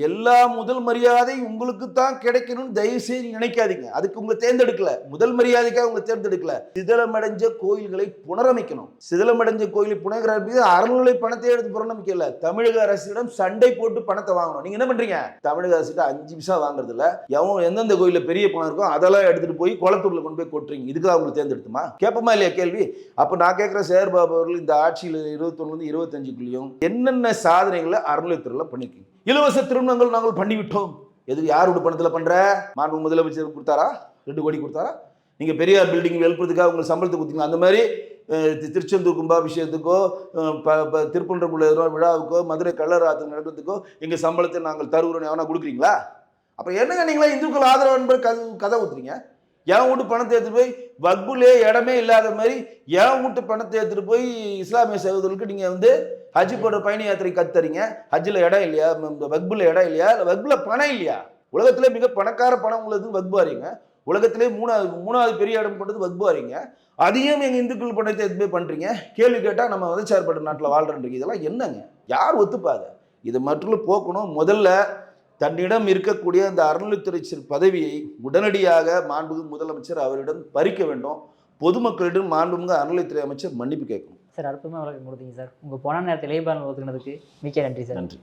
எல்லா முதல் மரியாதை உங்களுக்கு தான் கிடைக்கணும்னு தயவு செய்து நினைக்காதீங்க. அதுக்கு உங்களை தேர்ந்தெடுக்கல, முதல் மரியாதைக்காக உங்களை தேர்ந்தெடுக்கல. சிதிலமடைஞ்ச கோயில்களை புனரமைக்கணும். சிதிலமடைஞ்ச கோயிலை புனரமைக்க அறநிலை பணத்தை எடுத்து புனரமைக்கல, தமிழக அரசிடம் சண்டை போட்டு பணத்தை வாங்கணும். நீங்க என்ன பண்றீங்க? தமிழக அரசிட்ட 5 பைசா வாங்குறது இல்ல, எவன் எந்தெந்த கோயில பெரிய பணம் இருக்கோ அதெல்லாம் எடுத்துட்டு போய் குளத்தூர்ல கொண்டு போய் கொட்டுறீங்க. இதுக்கு அவங்களை தேர்ந்தெடுத்துமா? கேட்போமா இல்லையா கேள்வி? அப்ப நான் கேட்கிற சேகர் பாபு அவர்கள் இந்த ஆட்சியில் 21 25 என்னென்ன சாதனைகளை அறநிலைத்துறையில பண்ணிருக்கீங்க? இலவச திருமணங்கள் நாங்கள் பண்ணிவிட்டோம். எது யாரோட பணத்தில் பண்ற? மாண்பு முதலமைச்சர் கொடுத்தாரா? 2 கோடி கொடுத்தாரா? நீங்கள் பெரியார் பில்டிங் எழுப்புறதுக்காக உங்கள் சம்பளத்தை கொடுத்தீங்க. அந்த மாதிரி திருச்செந்தூர் கும்பாபிஷேகத்துக்கோ திருப்பன்றங்குள்ள விழாவுக்கோ மதுரை கள்ளராத்து நடக்கிறதுக்கோ எங்கள் சம்பளத்தை நாங்கள் தருகிறோம் எவனா கொடுக்குறீங்களா? அப்புறம் என்னங்க நீங்களா இந்துக்கள் ஆதரவு என்பது கதை ஊத்துறீங்க? என் வீட்டு பணத்தை எடுத்துகிட்டு போய் வக்புலே இடமே இல்லாத மாதிரி என் வீட்டு பணத்தை எடுத்துகிட்டு போய் இஸ்லாமிய சகோதரர்களுக்கு நீங்கள் வந்து ஹஜ் போடுற பயணி யாத்திரை கத்துறீங்க. ஹஜ்ஜில் இடம் இல்லையா? வக்புல இடம் இல்லையா? இல்லை வக்புல பணம் இல்லையா? உலகத்திலே மிக பணக்கார பணம் உள்ளது வக்பாரிங்க. உலகத்திலே மூணாவது பெரிய இடம் கொண்டது வக்பாரிங்க. அதையும் எங்கள் இந்துக்கள் பணத்தை எதுவுமே பண்ணுறீங்க. கேள்வி கேட்டால் நம்ம மதச்சார்பற்ற நாட்டில் வாழ்றோன்றீங்க. இதெல்லாம் என்னங்க? யார் ஒத்துப்பாங்க? இதை மட்டும் போக்கணும். முதல்ல தன்னிடம் இருக்கக்கூடிய அந்த அறநிலைத்துறை பதவியை உடனடியாக மாண்புமிகு முதலமைச்சர் அவரிடம் பறிக்க வேண்டும். பொதுமக்களிடம் மாண்புமிகு அறநிலைத்துறை அமைச்சர் மன்னிப்பு கேட்கணும். சார், அற்புதமாக விளக்கம் கொடுத்தீங்க சார். உங்கள் போன நேரத்தில் இளையபாரன் ஒதுக்குனதுக்கு மிக்க நன்றி சார். நன்றி.